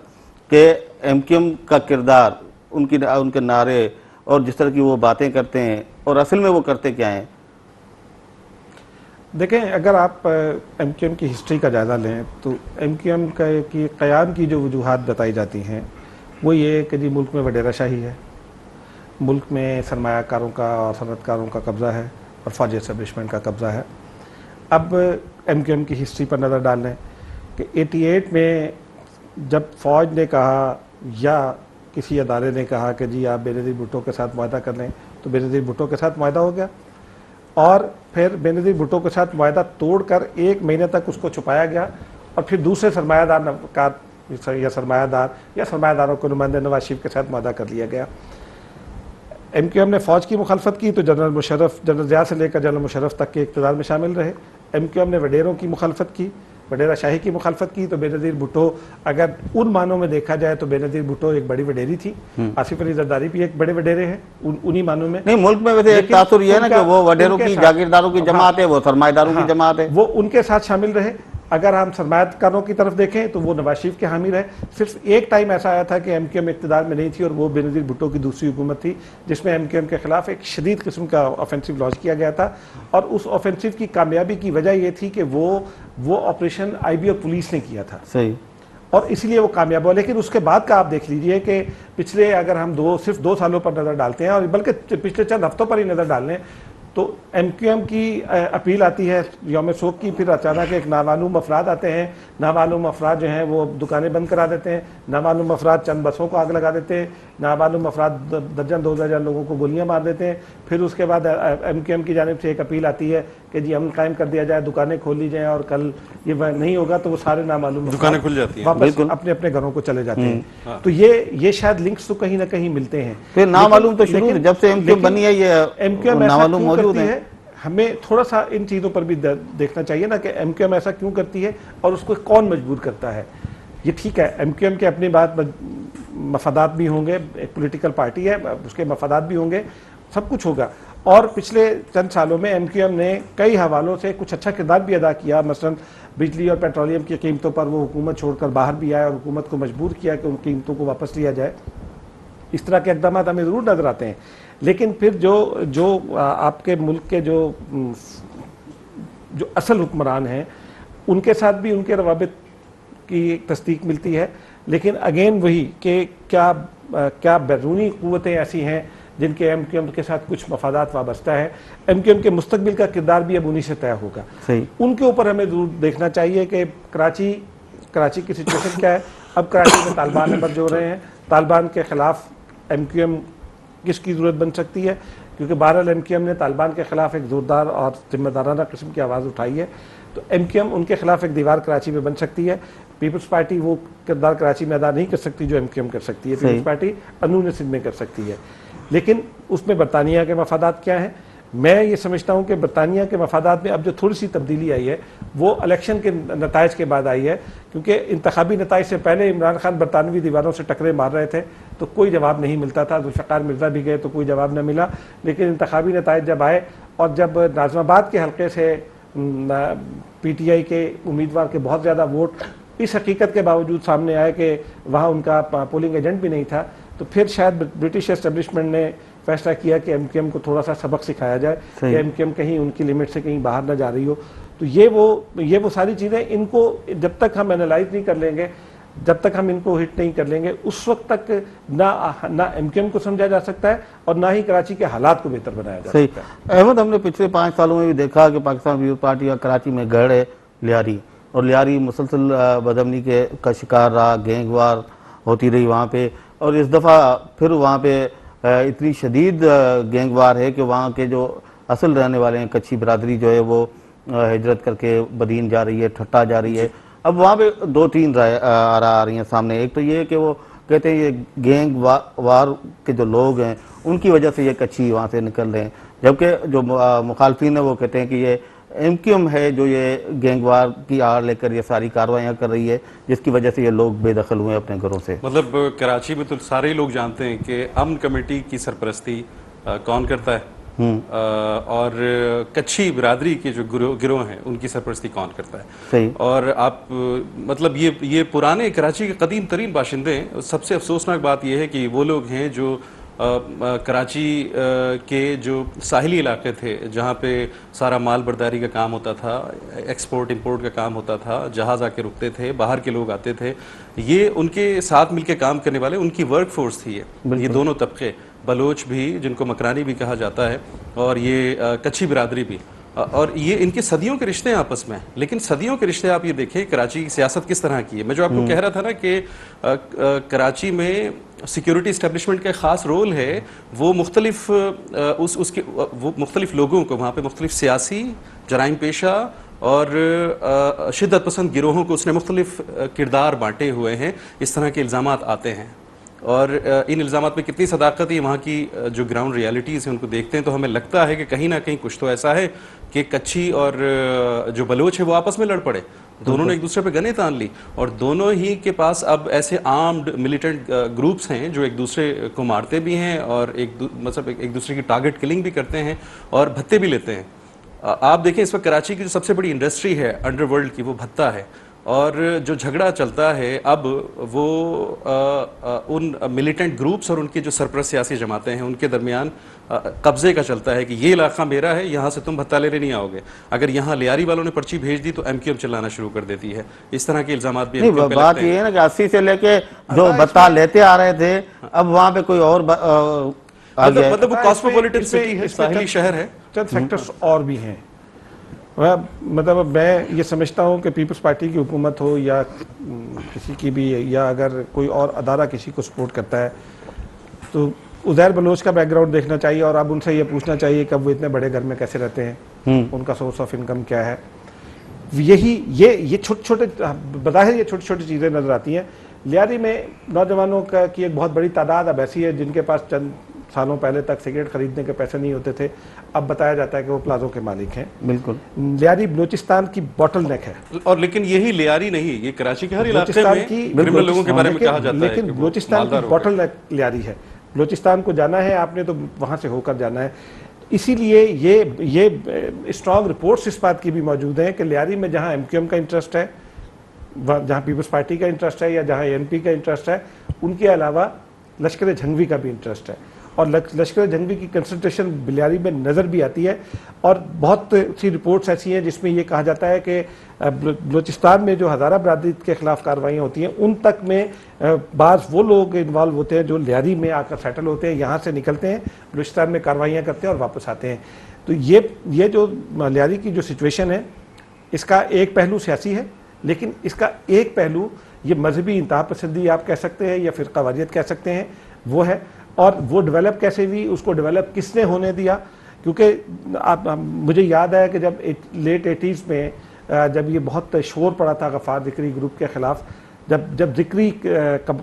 कि MQM का किरदार, उनके नारे और जिस तरह की वो बातें करते हैं, और असल में वो करते क्या हैं। देखें, अगर आप MQM की हिस्ट्री का जायज़ा लें तो MQM की क़याम की जो वजूहात बताई जाती हैं वो ये कि जी मुल्क में वडेराशाही है, मुल्क में सरमायाकारों का और सनतकारों का कब्ज़ा है और फौजी एस्टेब्लिशमेंट का कब्ज़ा है। अब MQM की हिस्ट्री पर नज़र डाल लें कि 88 में जब फ़ौज ने कहा या किसी अदारे ने कहा कि जी आप बेनज़ीर भुट्टो के साथ मुआहदा कर लें, तो बेनज़ीर भुट्टो के साथ मुआहदा हो गया। और फिर बेनज़ीर भुट्टो के साथ मुआहदा तोड़कर 1 महीने तक उसको छुपाया गया और फिर दूसरे सरमायादारों के नुमाइंदे नवाज शरीफ के साथ मुआहदा कर लिया गया। MQM ने फ़ौज की मुखालफत की तो जनरल मुशर्रफ, जनरल ज़िया से लेकर जनरल मुशर्रफ तक के इक़्तिदार में शामिल रहे। MQM ने वडेरों की मुखालफत की, वडेरा शाही की मुखालफत की। तो बेनज़ीर भुट्टो, अगर उन मानों में देखा जाए तो बेनज़ीर भुट्टो एक बड़ी वडेरी थी, आसिफ अली जरदारी भी एक बड़े वडेरे हैं उन्हीं मानों में। नहीं, मुल्क में वैसे एक तासुर ये है ना कि वो वडेरों की, जागीरदारों की जमात है, वो सरमाएदारों की जमात है, वो उनके साथ शामिल रहे। अगर हम सरमायाकारों की तरफ देखें तो वो नवाज शरीफ के हामी रहे। सिर्फ एक टाइम ऐसा आया था कि MQM इक़्तिदार में नहीं थी और वो बेनज़ीर भुट्टो की दूसरी हुकूमत थी जिसमें MQM के खिलाफ एक शदीद किस्म का ऑफेंसिव लॉन्च किया गया था। और उस ऑफेंसिव की कामयाबी की वजह ये थी कि वो ऑपरेशन IB और पुलिस ने किया था। सही, और इसलिए वो कामयाब हुआ। लेकिन उसके बाद का आप देख लीजिए कि पिछले, अगर हम सिर्फ 2 सालों पर नज़र डालते हैं और बल्कि पिछले चंद हफ्तों पर ही नज़र डाल लें तो MQM की अपील आती है यौम शोक की, फिर अचानक एक नामालूम अफराद आते हैं। नामालूम अफराद जो हैं वो दुकानें बंद करा देते हैं, नामालूम अफराद चंद बसों को आग लगा देते हैं, नामालूम अफराद दर्जन 2 दर्जन लोगों को गोलियां मार देते हैं। फिर उसके बाद MQM की जानिब से एक अपील आती है कि जी अमन कायम कर दिया जाए, दुकानें खोल ली जाएँ, और कल ये नहीं होगा तो वो सारे नामालूम दुकानें खुल जाती हैं, वापस अपने अपने घरों को चले जाते हैं। तो ये शायद लिंक्स तो कहीं ना कहीं मिलते हैं। फिर नामालूम तो शुरू जब से MQM बनी है ये MQM नामालूम मौजूद है। हमें थोड़ा सा इन चीज़ों पर भी देखना चाहिए ना कि MQM ऐसा क्यों करती है और उसको कौन मजबूर करता है। ये ठीक है, MQM के अपनी बात मफादात भी होंगे, एक पॉलिटिकल पार्टी है, उसके मफादात भी होंगे, सब कुछ होगा। और पिछले चंद सालों में MQM ने कई हवालों से कुछ अच्छा किरदार भी अदा किया। मसलन बिजली और पेट्रोलियम की कीमतों पर वो हुकूमत छोड़कर बाहर भी आया और हुकूमत को मजबूर किया कि उन कीमतों को वापस लिया जाए। इस तरह के इक़दाम हमें ज़रूर नज़र आते हैं। लेकिन फिर जो आपके मुल्क के जो असल हुक्मरान हैं उनके साथ भी उनके रवाबित की तस्दीक मिलती है। लेकिन अगेन वही कि क्या बैरूनी क़ुव्वतें ऐसी हैं जिनके MQM के साथ कुछ मफादात वाबस्ता है। MQM के मुस्तकबिल का किरदार भी अब उन्हीं से तय होगा। उनके ऊपर हमें ज़रूर देखना चाहिए कि कराची की सिचुएशन क्या है। अब कराची में तालिबान नंबर जो रहे हैं, तालिबान के ख़िलाफ़ MQM किसकी ज़रूरत बन सकती है, क्योंकि बहरहाल MQM ने तालिबान के ख़िलाफ़ एक ज़ोरदार और जिम्मेदाराना किस्म की आवाज़ उठाई है। तो MQM उनके खिलाफ एक दीवार कराची में बन सकती है। पीपल्स पार्टी वो किरदार कराची में अदा नहीं कर सकती जो MQM कर सकती है। पीपल्स पार्टी अंदरूनी सिंध में कर सकती है। लेकिन उसमें बरतानिया के मफादात क्या हैं? मैं ये समझता हूँ कि बरतानिया के मफादात में अब जो थोड़ी सी तब्दीली आई है वो इलेक्शन के नताइज के बाद आई है, क्योंकि इंतखाबी नताइज से पहले इमरान खान बरतानवी दीवारों से टकरे मार रहे थे तो कोई जवाब नहीं मिलता था। जुल्फ़िकार मिर्ज़ा भी गए तो कोई जवाब न मिला। लेकिन इंतखाबी नताइज जब आए और जब नाज़िमाबाद के हल्के से पीटीआई के उम्मीदवार के बहुत ज़्यादा वोट इस हकीकत के बावजूद सामने आए कि वहाँ उनका पोलिंग एजेंट भी नहीं था, तो फिर शायद ब्रिटिश एस्टेब्लिशमेंट ने फैसला किया कि एमक्यूएम को थोड़ा सा सबक सिखाया जाए कि एमक्यूएम कहीं उनकी लिमिट से कहीं बाहर ना जा रही हो। तो ये वो सारी चीज़ें, इनको जब तक हम एनालाइज नहीं कर लेंगे, जब तक हम इनको हिट नहीं कर लेंगे, उस वक्त तक ना एमक्यूएम को समझा जा सकता है और ना ही कराची के हालात को बेहतर बनाया जा सकता है। अहमद, हमने पिछले 5 सालों में भी देखा कि पाकिस्तान पीपल्स पार्टी का कराची में गढ़ है लियारी, और लियारी मुसलसल बदअमनी का शिकार रहा, गैंगवार होती रही वहाँ पे, और इस दफ़ा फिर वहाँ पे इतनी शदीद गैंगवार है कि वहाँ के जो असल रहने वाले हैं, कच्ची बरादरी जो है वो हिजरत करके बदीन जा रही है, ठट्टा जा रही है। अब वहाँ पे 2-3 राय आ रही हैं सामने। एक तो ये कि वो कहते हैं ये गैंग वार के जो लोग हैं उनकी वजह से ये कच्ची वहाँ से निकल रहे हैं, जबकि जो मुखालफिन है वो कहते हैं कि ये एमक्यूएम है जो ये गैंगवार की आड़ लेकर ये सारी कार्रवाइयाँ कर रही है, जिसकी वजह से ये लोग बेदखल हुए अपने घरों से। मतलब कराची में तो सारे लोग जानते हैं कि अमन कमेटी की सरपरस्ती कौन करता है, और कच्ची बिरादरी के जो गिरोह हैं उनकी सरपरस्ती कौन करता है। सही। और आप मतलब ये पुराने कराची के कदीम तरीन बाशिंदे हैं। सबसे अफसोसनाक बात यह है कि वो लोग हैं जो कराची के जो साहिली इलाके थे, जहाँ पे सारा माल बर्दारी का काम होता था, एक्सपोर्ट इंपोर्ट का काम होता था, जहाज़ आके रुकते थे, बाहर के लोग आते थे, ये उनके साथ मिलके काम करने वाले उनकी वर्क फोर्स थी। ये दोनों तबके, बलोच भी जिनको मकरानी भी कहा जाता है, और ये कच्ची बिरादरी भी, और ये इनके सदियों के रिश्ते हैं आपस में। लेकिन सदियों के रिश्ते आप ये देखें कराची की सियासत किस तरह की है। मैं जो आपको कह रहा था ना कि कराची में सिक्योरिटी इस्टेब्लिशमेंट का खास रोल है, वो मुख्तलिफ वो मुख्तलिफ लोगों को वहाँ पे मुख्तलिफ सियासी, जराइम पेशा और शिद्दत पसंद गिरोहों को उसने मुख्तलिफ किरदार बांटे हुए हैं। इस तरह के इल्ज़ामात आते हैं, और इन इल्ज़ामात में कितनी सदाकत है, वहाँ की जो ग्राउंड रियलिटीज़ हैं उनको देखते हैं तो हमें लगता है कि कहीं ना कहीं कुछ तो ऐसा है कि कच्ची और जो बलोच है वो आपस में लड़ पड़े, दोनों ने एक दूसरे पे गने तान ली, और दोनों ही के पास अब ऐसे आर्म्ड मिलिटेंट ग्रुप्स हैं जो एक दूसरे को मारते भी हैं और मतलब एक दूसरे की टारगेट किलिंग भी करते हैं और भत्ते भी लेते हैं। आप देखें इस वक्त कराची की जो सबसे बड़ी इंडस्ट्री है अंडरवर्ल्ड की, वो भत्ता है, और जो झगड़ा चलता है अब वो उन मिलिटेंट ग्रुप्स और उनके जो सरपरस्त सियासी जमातें हैं उनके दरमियान कब्जे का चलता है कि ये इलाका मेरा है, यहाँ से तुम भत्ता लेने नहीं आओगे। अगर यहाँ लियारी वालों ने पर्ची भेज दी तो एमक्यूएम चिल्लाना शुरू कर देती है। इस तरह के इल्जामात भी नहीं, बात ये है ना कि 80 से लेके जो भत्ता लेते आ रहे थे, अब वहाँ पे कोई और मतलब वो कॉस्मोपॉलिटन सिटी है, साहिली शहर है, चंद फैक्टर्स और भी हैं। मतलब मैं ये समझता हूँ कि पीपल्स पार्टी की हुकूमत हो या किसी की भी, या अगर कोई और अदारा किसी को सपोर्ट करता है तो उज़ैर बलोच का बैकग्राउंड देखना चाहिए और अब उनसे ये पूछना चाहिए कि अब वो इतने बड़े घर में कैसे रहते हैं, उनका सोर्स ऑफ इनकम क्या है। यही ये छोटे छोटे बज़ाहिर ये छोटी छोटी चीज़ें नज़र आती हैं। लियारी में नौजवानों की एक बहुत बड़ी तादाद अब ऐसी है जिनके पास चंद सालों पहले तक सिगरेट खरीदने के पैसे नहीं होते थे, अब बताया जाता है कि वो प्लाजो के मालिक हैं। बिल्कुल, लियारी बलूचिस्तान की बॉटलनेक है। और लेकिन यही लियारी नहीं, ये कराची के हर इलाके में क्रिमिनल लोगों के बारे में कहा जाता है, लेकिन बलूचिस्तान की बॉटलनेक लियारी है। बलूचिस्तान को जाना है आपने तो वहां से होकर जाना है। इसीलिए ये स्ट्रॉन्ग रिपोर्ट्स इस बात की भी मौजूद हैं कि लियारी में जहां एमक्यूएम का इंटरेस्ट है, जहां पीपल्स पार्टी का इंटरेस्ट है या जहां एनपी का इंटरेस्ट है, उनके अलावा लश्कर जंगवी का भी इंटरेस्ट है, और लश्कर जंगवी की कंसंट्रेशन लियारी में नज़र भी आती है। और बहुत सी रिपोर्ट्स ऐसी हैं जिसमें ये कहा जाता है कि बलूचिस्तान में जो हज़ारा बरादरी के खिलाफ कार्रवाइयाँ होती हैं उन तक में बाज़ वो लोग इन्वॉल्व होते हैं जो लियारी में आकर सेटल होते हैं, यहाँ से निकलते हैं, बलूचिस्तान में कार्रवाइयाँ करते हैं और वापस आते हैं। तो ये जो लियारी की जो सिचुएशन है, इसका एक पहलू सियासी है, लेकिन इसका एक पहलू ये मजहबी इंतहा पसंदी आप कह सकते हैं या फिर कवायद कह सकते हैं, वो है। और वो डेवलप कैसे हुई, उसको डेवलप किसने होने दिया, क्योंकि मुझे याद है कि जब लेट 80s में जब ये बहुत शोर पड़ा था गफ़ार ज़िक्री ग्रुप के ख़िलाफ़, जब ज़िक्री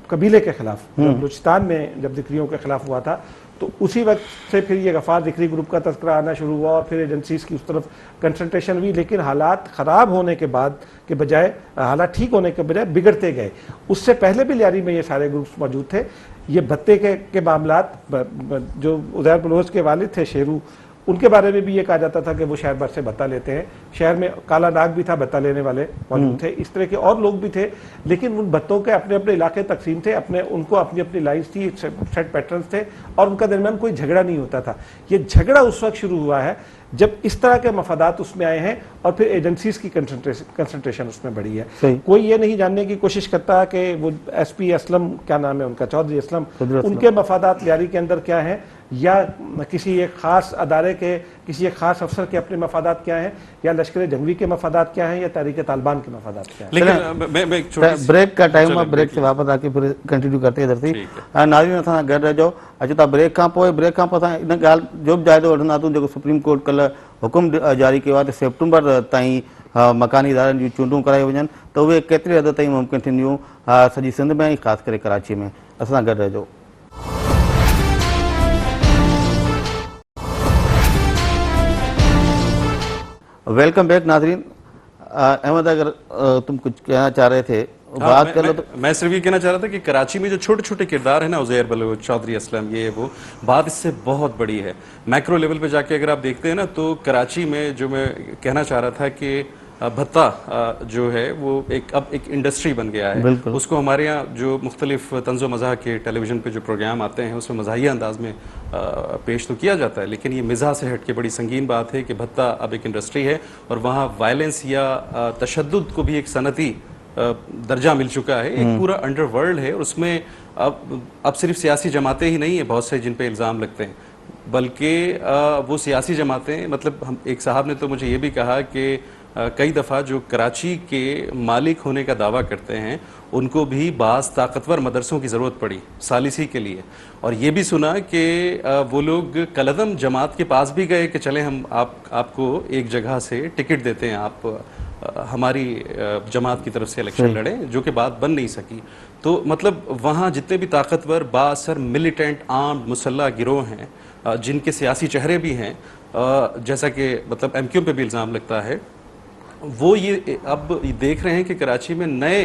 कबीले के ख़िलाफ़ बलूचिस्तान में जब ज़िक्रियों के ख़िलाफ़ हुआ था, तो उसी वक्त से फिर ये गफ़ार ज़िक्री ग्रुप का तज़किरा आना शुरू हुआ और फिर एजेंसीज़ की उस तरफ कंसंट्रेशन हुई। लेकिन हालात ख़राब होने के बाद के बजाय, हालात ठीक होने के बजाय बिगड़ते गए। उससे पहले भी लियारी में ये सारे ग्रुप्स मौजूद थे। ये भत्ते के मामलात, जो उज़ैर बलोच के वालिद थे शेरू, उनके बारे में भी ये कहा जाता था कि वो शहर भर से भत्ता लेते हैं। शहर में काला नाग भी था, भत्ता लेने वाले मौजूद थे, इस तरह के और लोग भी थे, लेकिन उन भत्तों के अपने अपने इलाके तकसीम थे, उनको अपनी अपनी लाइन्स थी, सेट पैटर्न्स थे, और उनका दरमियान कोई झगड़ा नहीं होता था। ये झगड़ा उस वक्त शुरू हुआ है जब इस तरह के मफादात उसमें आए हैं और फिर एजेंसीज की कंसंट्रेशन उसमें बढ़ी है। कोई ये नहीं जानने की कोशिश करता कि वो एसपी असलम, क्या नाम है उनका, चौधरी असलम, उनके मफादात लियारी के अंदर क्या हैं, या किसी एक खास अदारे के किसी एक खास अफसर के अपने मफादात क्या हैं, या लश्कर जंगवी के मफादात क्या हैं, या तहरीक तालिबान के मफादात क्या हैं। लेकिन मैं एक छोटी सी- ब्रेक का टाइम है, ब्रेक से वापस आके फिर कंटिन्यू करते हैं इधर से। नाज़रीन असां गॾु रहिजो। अच्छा, ब्रेक खां पोइ असां इन ॻाल्हि जो बि जाइज़ो वठंदासीं जेको सुप्रीम कोर्ट कल्ह हुकुम जारी कयो आहे त सेप्टेंबर ताईं मकानी इदारनि जूं चूंडूं कराई वञनि, त उहे केतिरे हद ताईं मुमकिन थींदियूं सॼी सिंध में ऐं ख़ासि करे कराची में। असां सां गॾु रहिजो। वेलकम बैक नाजरीन। अहमद, अगर तुम कुछ कहना चाह रहे थे बात कर लो तो। मैं सिर्फ ये कहना चाह रहा था कि कराची में जो छोटे छोटे किरदार है ना, उज़ैर बलोच, चौधरी असलम, ये वो, बात इससे बहुत बड़ी है। मैक्रो लेवल पे जाके अगर आप देखते हैं ना, तो कराची में जो मैं कहना चाह रहा था कि भत्ता जो है वो अब एक इंडस्ट्री बन गया है। उसको हमारे यहाँ जो मुख्तलिफ तंज़ो मज़ाह के टेलीविज़न पे जो प्रोग्राम आते हैं उसमें मज़ाहिया अंदाज में पेश तो किया जाता है, लेकिन ये मिज़ाह से हट के बड़ी संगीन बात है कि भत्ता अब एक इंडस्ट्री है और वहाँ वायलेंस या तशद्दुद को भी एक सनती दर्जा मिल चुका है। एक पूरा अंडरवर्ल्ड है और उसमें अब सिर्फ सियासी जमातें ही नहीं है बहुत से जिन पे इल्ज़ाम लगते हैं, बल्कि वो सियासी जमातें, मतलब हम, एक साहब ने तो मुझे ये भी कहा कि कई दफ़ा जो कराची के मालिक होने का दावा करते हैं उनको भी बाज़ ताकतवर मदरसों की ज़रूरत पड़ी सालिसी के लिए। और ये भी सुना कि वो लोग कलदम जमात के पास भी गए कि चलें हम आपको एक जगह से टिकट देते हैं, आप हमारी जमात की तरफ से इलेक्शन लड़ें, जो कि बात बन नहीं सकी। तो मतलब वहाँ जितने भी ताकतवर बाअसर मिलिटेंट आर्म्ड मुसल्ला गिरोह हैं जिनके सियासी चेहरे भी हैं, जैसा कि मतलब एमक्यू पे भी इल्ज़ाम लगता है, वो ये अब देख रहे हैं कि कराची में नए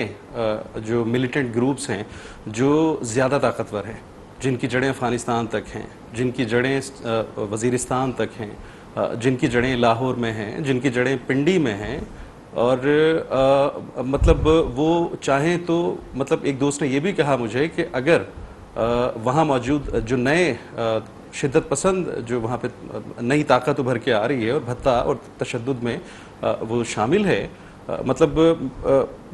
जो मिलिटेंट ग्रुप्स हैं जो ज़्यादा ताकतवर हैं, जिनकी जड़ें अफ़गानिस्तान तक हैं, जिनकी जड़ें वज़ीरिस्तान तक हैं, जिनकी जड़ें लाहौर में हैं, जिनकी जड़ें पिंडी में हैं, और मतलब वो चाहें तो, मतलब एक दोस्त ने ये भी कहा मुझे कि अगर वहाँ मौजूद जो नए शिद्दत पसंद जो वहाँ पे नई ताकत उभर के आ रही है और भत्ता और तशद्दुद में वो शामिल है, मतलब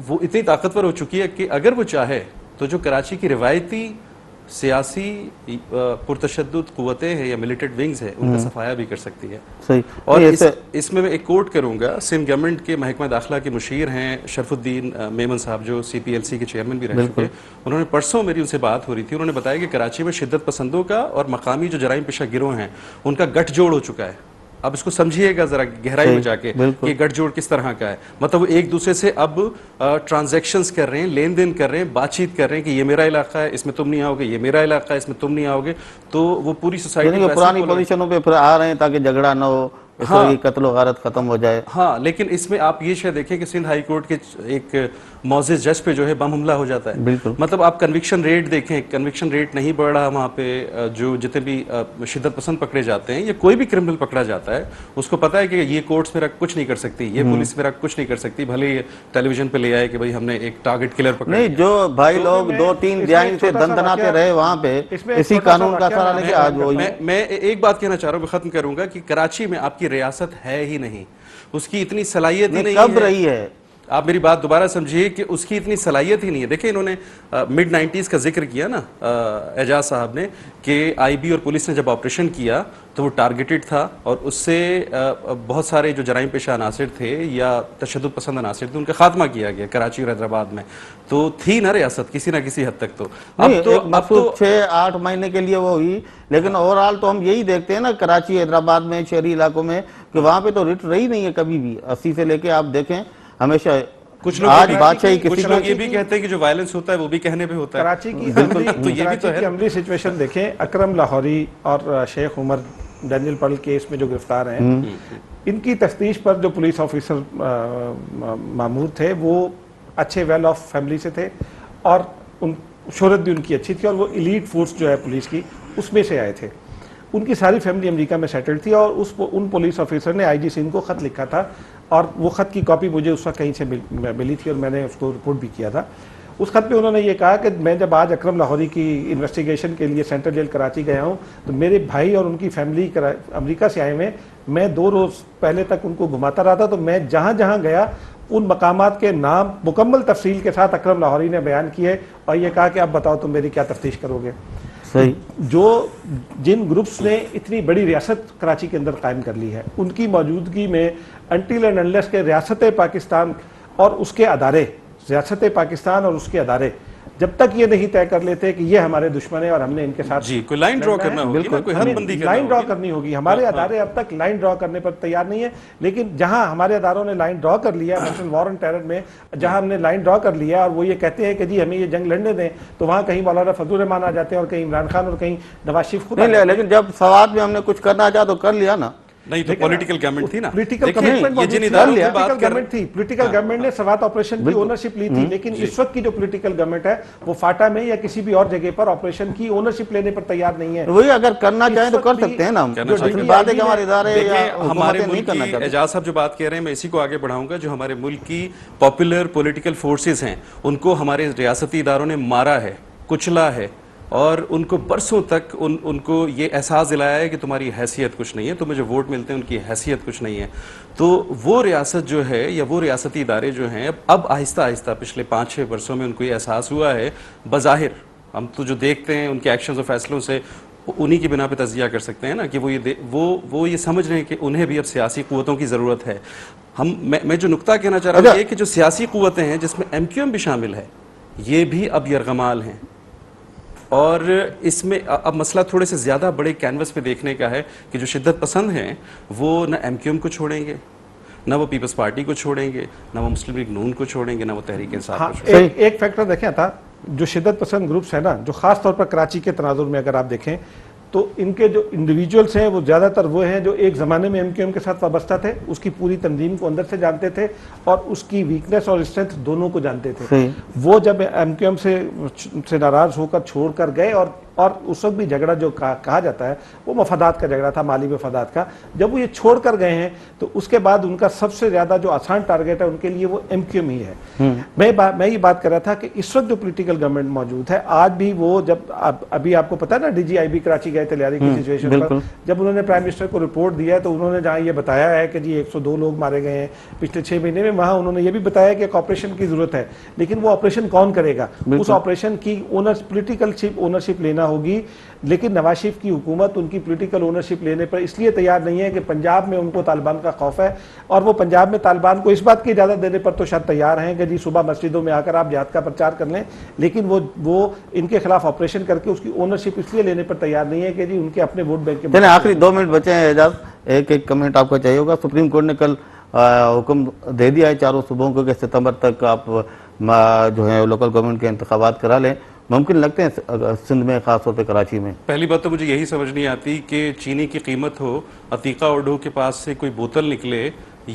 वो इतनी ताकतवर हो चुकी है कि अगर वो चाहे तो जो कराची की रिवायती सियासी पुरतशद्दुद कुव्वतें हैं या मिलिटेंट विंग्स है उनका सफाया भी कर सकती है। सही। और इसमें मैं एक कोट करूंगा, सिंध गवर्नमेंट के महकमा दाखिला के मुशीर हैं शरफुद्दीन मेमन साहब, जो CPLC के चेयरमैन भी रह चुके हैं। उन्होंने परसों मेरी उनसे बात हो रही थी, उन्होंने बताया कि कराची में शिद्दत पसंदों का और मकामी जो जराइम पेशा गिरोह हैं उनका गठजोड़ हो चुका है। अब इसको समझिएगा जरा गहराई में जाके कि गठजोड़ किस तरह का है। मतलब वो एक दूसरे से अब ट्रांजैक्शंस कर रहे हैं, लेन देन कर रहे हैं, बातचीत कर रहे हैं कि ये मेरा इलाका है, इसमें तुम नहीं आओगे, ये मेरा इलाका है, इसमें तुम नहीं आओगे। तो वो पूरी सोसाइटी पुरानी पोजीशनों पे फिर आ रहे हैं ताकि झगड़ा ना हो, हाँ, कत्लो गारत खत्म हो जाए। हाँ, लेकिन इसमें आप ये शायद देखें कि सिंध हाई कोर्ट के एक मौजिज़ जज पे जो है बम हमला हो जाता है। बिल्कुल। मतलब आप कन्विक्शन रेट देखें, कन्विक्शन रेट नहीं बढ़ रहा वहाँ पे। जो जितने भी शिद्दत पसंद पकड़े जाते हैं या कोई भी क्रिमिनल पकड़ा जाता है उसको पता है कि ये कोर्ट्स मेरा कुछ नहीं कर सकती, ये पुलिस मेरा कुछ नहीं कर सकती, भले ही टेलीविजन पे ले आए कि भाई हमने एक टारगेट किलर पकड़ा। नहीं, जो भाई लोग 2-3 दिहाई से दंदनाते रहे वहाँ पे इसी कानून का सहारा लेके आज वो। मैं एक बात कहना चाह रहा हूँ, खत्म करूंगा, कि कराची में आपकी रियासत है ही नहीं, उसकी इतनी सलाहियत ही नहीं है। कब रही है? आप मेरी बात दोबारा समझिए कि उसकी इतनी सलाहियत ही नहीं है। देखिए, इन्होंने मिड 90s का जिक्र किया ना एजाज साहब ने, कि IB और पुलिस ने जब ऑपरेशन किया तो वो टारगेटेड था और उससे बहुत सारे जो जराइम पेशा अनासिर थे या तशद्दुद पसंद अनासिर थे उनका खात्मा किया गया कराची और हैदराबाद में। तो थी ना रियासत किसी ना किसी हद तक। तो अब तो 6-8 महीने के लिए वो हुई, लेकिन ओवरऑल तो हम यही देखते हैं ना कराची हैदराबाद में शहरी इलाकों में कि वहाँ पे तो रिट रही नहीं है कभी भी। 80 से लेके आप देखें हमेशा कुछ लोग आज बादशाही कुछ लोग ये भी कहते हैं कि जो वायलेंस होता है वो भी कहने पे होता है। कराची की तो ये भी तो है। अमली सिचुएशन देखें, अकरम लाहौरी और Sheikh Umar Daniel Pearl case में जो गिरफ्तार हैं, इनकी तफ्तीश पर जो पुलिस ऑफिसर मामूर थे वो अच्छे वेल ऑफ फैमिली से थे और शोहरत भी उनकी अच्छी थी और वो इलीट फोर्स जो है पुलिस की उसमें से आए थे। उनकी सारी फैमिली अमेरिका में सेटल्ड थी और उन पुलिस ऑफिसर ने आईजी सिंह को खत लिखा था और वो खत की कॉपी मुझे उस वक्त कहीं से मिली थी और मैंने उसको रिपोर्ट भी किया था। उस खत में उन्होंने ये कहा कि मैं जब आज अकरम लाहौरी की इन्वेस्टिगेशन के लिए सेंट्रल जेल कराची गया हूँ तो मेरे भाई और उनकी फैमिली अमेरिका से आए हुए, मैं 2 रोज़ पहले तक उनको घुमाता रहा था, तो मैं जहाँ जहाँ गया उन मकामात के नाम मुकम्मल तफसील के साथ अकरम लाहौरी ने बयान किए और ये कहा कि अब बताओ तुम मेरी क्या तफ्तीश करोगे। सही। जिन ग्रुप्स ने इतनी बड़ी रियासत कराची के अंदर कायम कर ली है, उनकी मौजूदगी में अनटिल एंड अनलेस के रियासत पाकिस्तान और उसके अदारे, रियासत पाकिस्तान और उसके अदारे जब तक ये नहीं तय कर लेते कि ये हमारे दुश्मन है और हमने इनके साथ जी कोई लाइन ड्रॉ करना होगी ना, कोई हदबंदी करना लाइन ड्रॉ होगी। करनी होगी। हमारे अदारे अब तक लाइन ड्रॉ करने पर तैयार नहीं है, लेकिन जहां हमारे अदारों ने लाइन ड्रॉ कर लिया, मसलन वॉर ऑन टेरर में जहां हमने लाइन ड्रॉ कर लिया और वो ये कहते हैं कि जी हमें ये जंग लड़ने दें, तो वहां कहीं मौलाना फजल रहमान आ जाते हैं और कहीं इमरान खान और कहीं नवाज शरीफ खुद। लेकिन जब सवाल में हमने कुछ करना चाहा तो कर लिया ना। नहीं तो पॉलिटिकल गवर्नमेंट थी ना, पॉलिटिकल गवर्नमेंट गवर्नमेंट ने सवात ऑपरेशन की ओनरशिप ली थी, लेकिन इस वक्त की जो पॉलिटिकल गवर्नमेंट है वो फाटा में या किसी भी और जगह पर ऑपरेशन की ओनरशिप लेने पर तैयार नहीं है। वही अगर करना चाहें तो कर सकते हैं ना हम। बात है कि हमारे इदारे हमारे मुल्क की, एजाज साहब जो बात कह रहे हैं मैं इसी को आगे बढ़ाऊंगा, जो हमारे मुल्क की पॉपुलर पॉलिटिकल फोर्सेस हैं उनको हमारे रियासती इदारों ने मारा है, कुचला है और उनको बरसों तक उनको ये एहसास दिलाया है कि तुम्हारी हैसियत कुछ नहीं है, तुम्हें जो वोट मिलते हैं उनकी हैसियत कुछ नहीं है। तो वो रियासत जो है या वो रियासती इदारे जो हैं अब आहिस्ता आहिस्ता पिछले 5-6 वर्षों में उनको ये एहसास हुआ है। बज़ाहिर हम तो जो देखते हैं उनके एक्शंस और फैसलों से उन्हीं की बिना पे तज़किया कर सकते हैं ना कि वो ये समझ रहे हैं कि उन्हें भी अब सियासी क़ुव्वतों की ज़रूरत है। मैं जो नुक्ता कहना चाह रहा हूँ कि जो सियासी क़ुव्वतें हैं जिसमें MQM भी शामिल है, ये भी अब यरगमाल हैं और इसमें अब मसला थोड़े से ज़्यादा बड़े कैनवस पे देखने का है कि जो शिद्दत पसंद हैं वो न MQM को छोड़ेंगे, न वो पीपल्स पार्टी को छोड़ेंगे, न वो मुस्लिम लीग नून को छोड़ेंगे, न वो तहरीक इंसाफ को छोड़ेंगे। एक फैक्टर देखें था, जो शिद्दत पसंद ग्रुप्स है ना, जो खास तौर पर कराची के तनाजुर में अगर आप देखें तो इनके जो इंडिविजुअल्स हैं वो ज़्यादातर वो हैं जो एक ज़माने में MQM के साथ वाबस्ता थे, उसकी पूरी तंजीम को अंदर से जानते थे और उसकी वीकनेस और स्ट्रेंथ दोनों को जानते थे। वो जब MQM से नाराज़ होकर छोड़ कर गए और उस वक्त भी झगड़ा जो कहा जाता है वो मफादात का झगड़ा था, माली मफादात का, जब वो ये छोड़ कर गए हैं तो उसके बाद उनका सबसे ज़्यादा जो आसान टारगेट है उनके लिए वो MQM ही है। मैं ये बात कर रहा था कि इस वक्त जो पोलिटिकल गवर्नमेंट मौजूद है, आज भी वो जब अभी आपको पता है ना DGIB कराची गए थे लियारी की सिचुएशन पर, जब उन्होंने प्राइम मिनिस्टर को रिपोर्ट दिया है तो उन्होंने जहाँ ये बताया है कि जी 102 लोग मारे गए हैं पिछले 6 महीने में, वहाँ उन्होंने ये भी बताया कि एक ऑपरेशन की जरूरत है, लेकिन वो ऑपरेशन कौन करेगा? उस ऑपरेशन की पोलिटिकल ओनरशिप लेना होगी, लेकिन नवाज शरीफ की हुकूमत उनकी पॉलिटिकल ओनरशिप लेने पर इसलिए तैयार नहीं है कि पंजाब में उनको तालिबान का खौफ है और वो पंजाब में तालिबान को इस बात की इजाज़त देने पर तो शायद तैयार हैं कि जी सुबह मस्जिदों में आकर आप जिहाद का प्रचार कर लें, लेकिन वो इनके खिलाफ ऑपरेशन करके उसकी ओनरशिप इसलिए लेने पर तैयार नहीं है कि जी उनके अपने वोट बैंक के। आखिरी 2 मिनट बचे हैं एजाज, एक कमेंट आपका चाहिए होगा। सुप्रीम कोर्ट ने कल हुक्म दे दिया है चारों सूबों को कि सितंबर तक आप जो है लोकल गवर्नमेंट के इंतखाबात करा लें। मुमकिन लगते हैं सिंध में, खासतौर पर कराची में? पहली बात तो मुझे यही समझ नहीं आती कि चीनी की कीमत हो, अतीका ओडो के पास से कोई बोतल निकले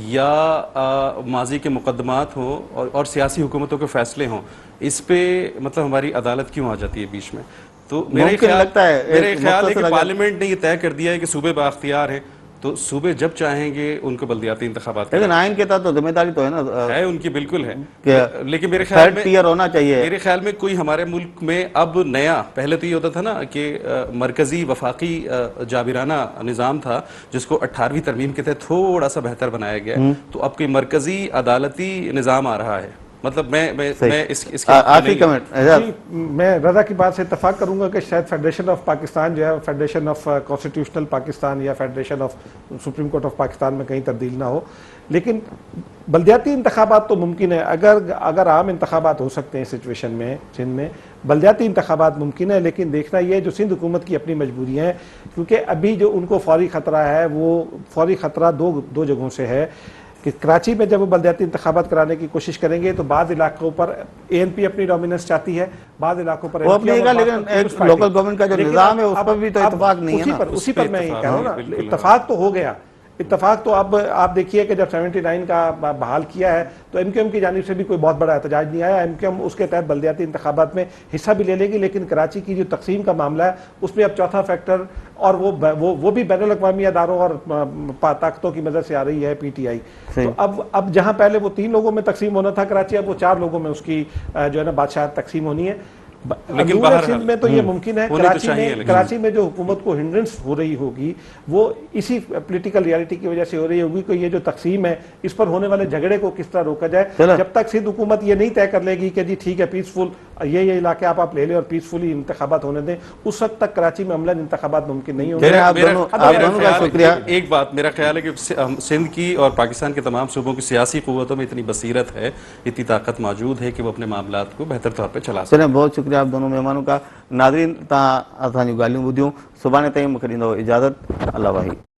या माजी के मुकदमात हो और सियासी हुकूमतों के फैसले हों, इस पे मतलब हमारी अदालत क्यों आ जाती है बीच में? तो मेरे ख्याल है कि पार्लियामेंट ने ये तय कर दिया है कि सूबे बाख्तियार हैं, तो सूबे जब चाहेंगे उनको बल्दियाती इंतखाबात, लेकिन आइन के तहत तो जिम्मेदारी तो है ना, है उनकी, बिल्कुल है। लेकिन मेरे ख्याल में कोई हमारे मुल्क में अब नया, पहले तो ये होता था ना कि मरकजी वफाकी जाबिराना निज़ाम था जिसको 18वीं तरमीम के तहत थोड़ा सा बेहतर बनाया गया, तो अब कोई मरकजी अदालती निज़ाम आ रहा है। मतलब मैं इसके आखिरी कमेंट, मैं रजा की बात से इत्तफाक करूंगा कि शायद फेडरेशन ऑफ पाकिस्तान जो है, फेडरेशन ऑफ कॉन्स्टिट्यूशनल पाकिस्तान या federation of supreme court of Pakistan में कहीं तब्दील ना हो, लेकिन बल्दियाती इंतखाबात तो मुमकिन है। अगर आम इंतखाबात हो सकते हैं सिचुएशन में, सिंध में बल्दियाती इंतखाबात मुमकिन है, लेकिन देखना यह जो सिंध हुकूमत की अपनी मजबूरियाँ हैं, क्योंकि अभी जो उनको फौरी ख़तरा है वो फौरी ख़तरा दो जगहों से है कि कराची में जब वो बल्दियाती इंतखाबात कराने की कोशिश करेंगे तो बाद इलाकों पर ANP अपनी डोमिनेंस चाहती है, बाद इलाकों पर लेकिन लोकल गवर्नमेंट का जो निजाम है उस पर भी तो इत्तेफाक नहीं है ना। उसी पर मैं ये कह रहा हूँ ना, इत्तेफाक तो हो गया, इत्तफाक तो अब आप देखिए कि जब 79 का बहाल किया है तो एमक्यूएम की जानिब से भी कोई बहुत बड़ा एहतजाज नहीं आया। एमक्यूएम उसके तहत बल्दियाती इंतखाबात में हिस्सा भी ले लेगी, लेकिन कराची की जो तकसीम का मामला है उसमें अब चौथा फैक्टर, और वो भी बैनुल अक़वामी अदारों और ताकतों की मदद से आ रही है, पीटीआई। तो अब जहां पहले वो 3 लोगों में तकसीम होना था कराची, अब वो 4 लोगों में उसकी जो है ना बादशाह तकसीम होनी है। लेकिन बाहर सिंध में तो ये मुमकिन है। कराची में जो हुकूमत को हिंड्रेंस हो रही होगी वो इसी पॉलिटिकल रियलिटी की वजह से हो रही होगी कि ये जो तकसीम है इस पर होने वाले झगड़े को किस तरह रोका जाए। जब तक सिंध हुकूमत ये नहीं तय कर लेगी कि जी ठीक है पीसफुल ये इलाके आप ले लें और पीसफुली इंतखाबात होने दें, उस वक्त तक कराची में अमलन इंतखाबात मुमकिन नहीं होंगे। एक बात मेरा ख्याल है कि सिंध की और पाकिस्तान के तमाम सूबों की सियासी कुव्वतों में इतनी बसीरत है, इतनी ताकत मौजूद है कि वो अपने मामलात को बेहतर तौर पर चला सकते हैं। बहुत शुक्रिया आप दोनों मेहमानों का। नाज़रीन, तव्हां असांजूं ॻाल्हियूं ॿुधियूं। सुभाणे ताईं मूंखे ॾींदव इजाज़त। अल्लाह वाहिद।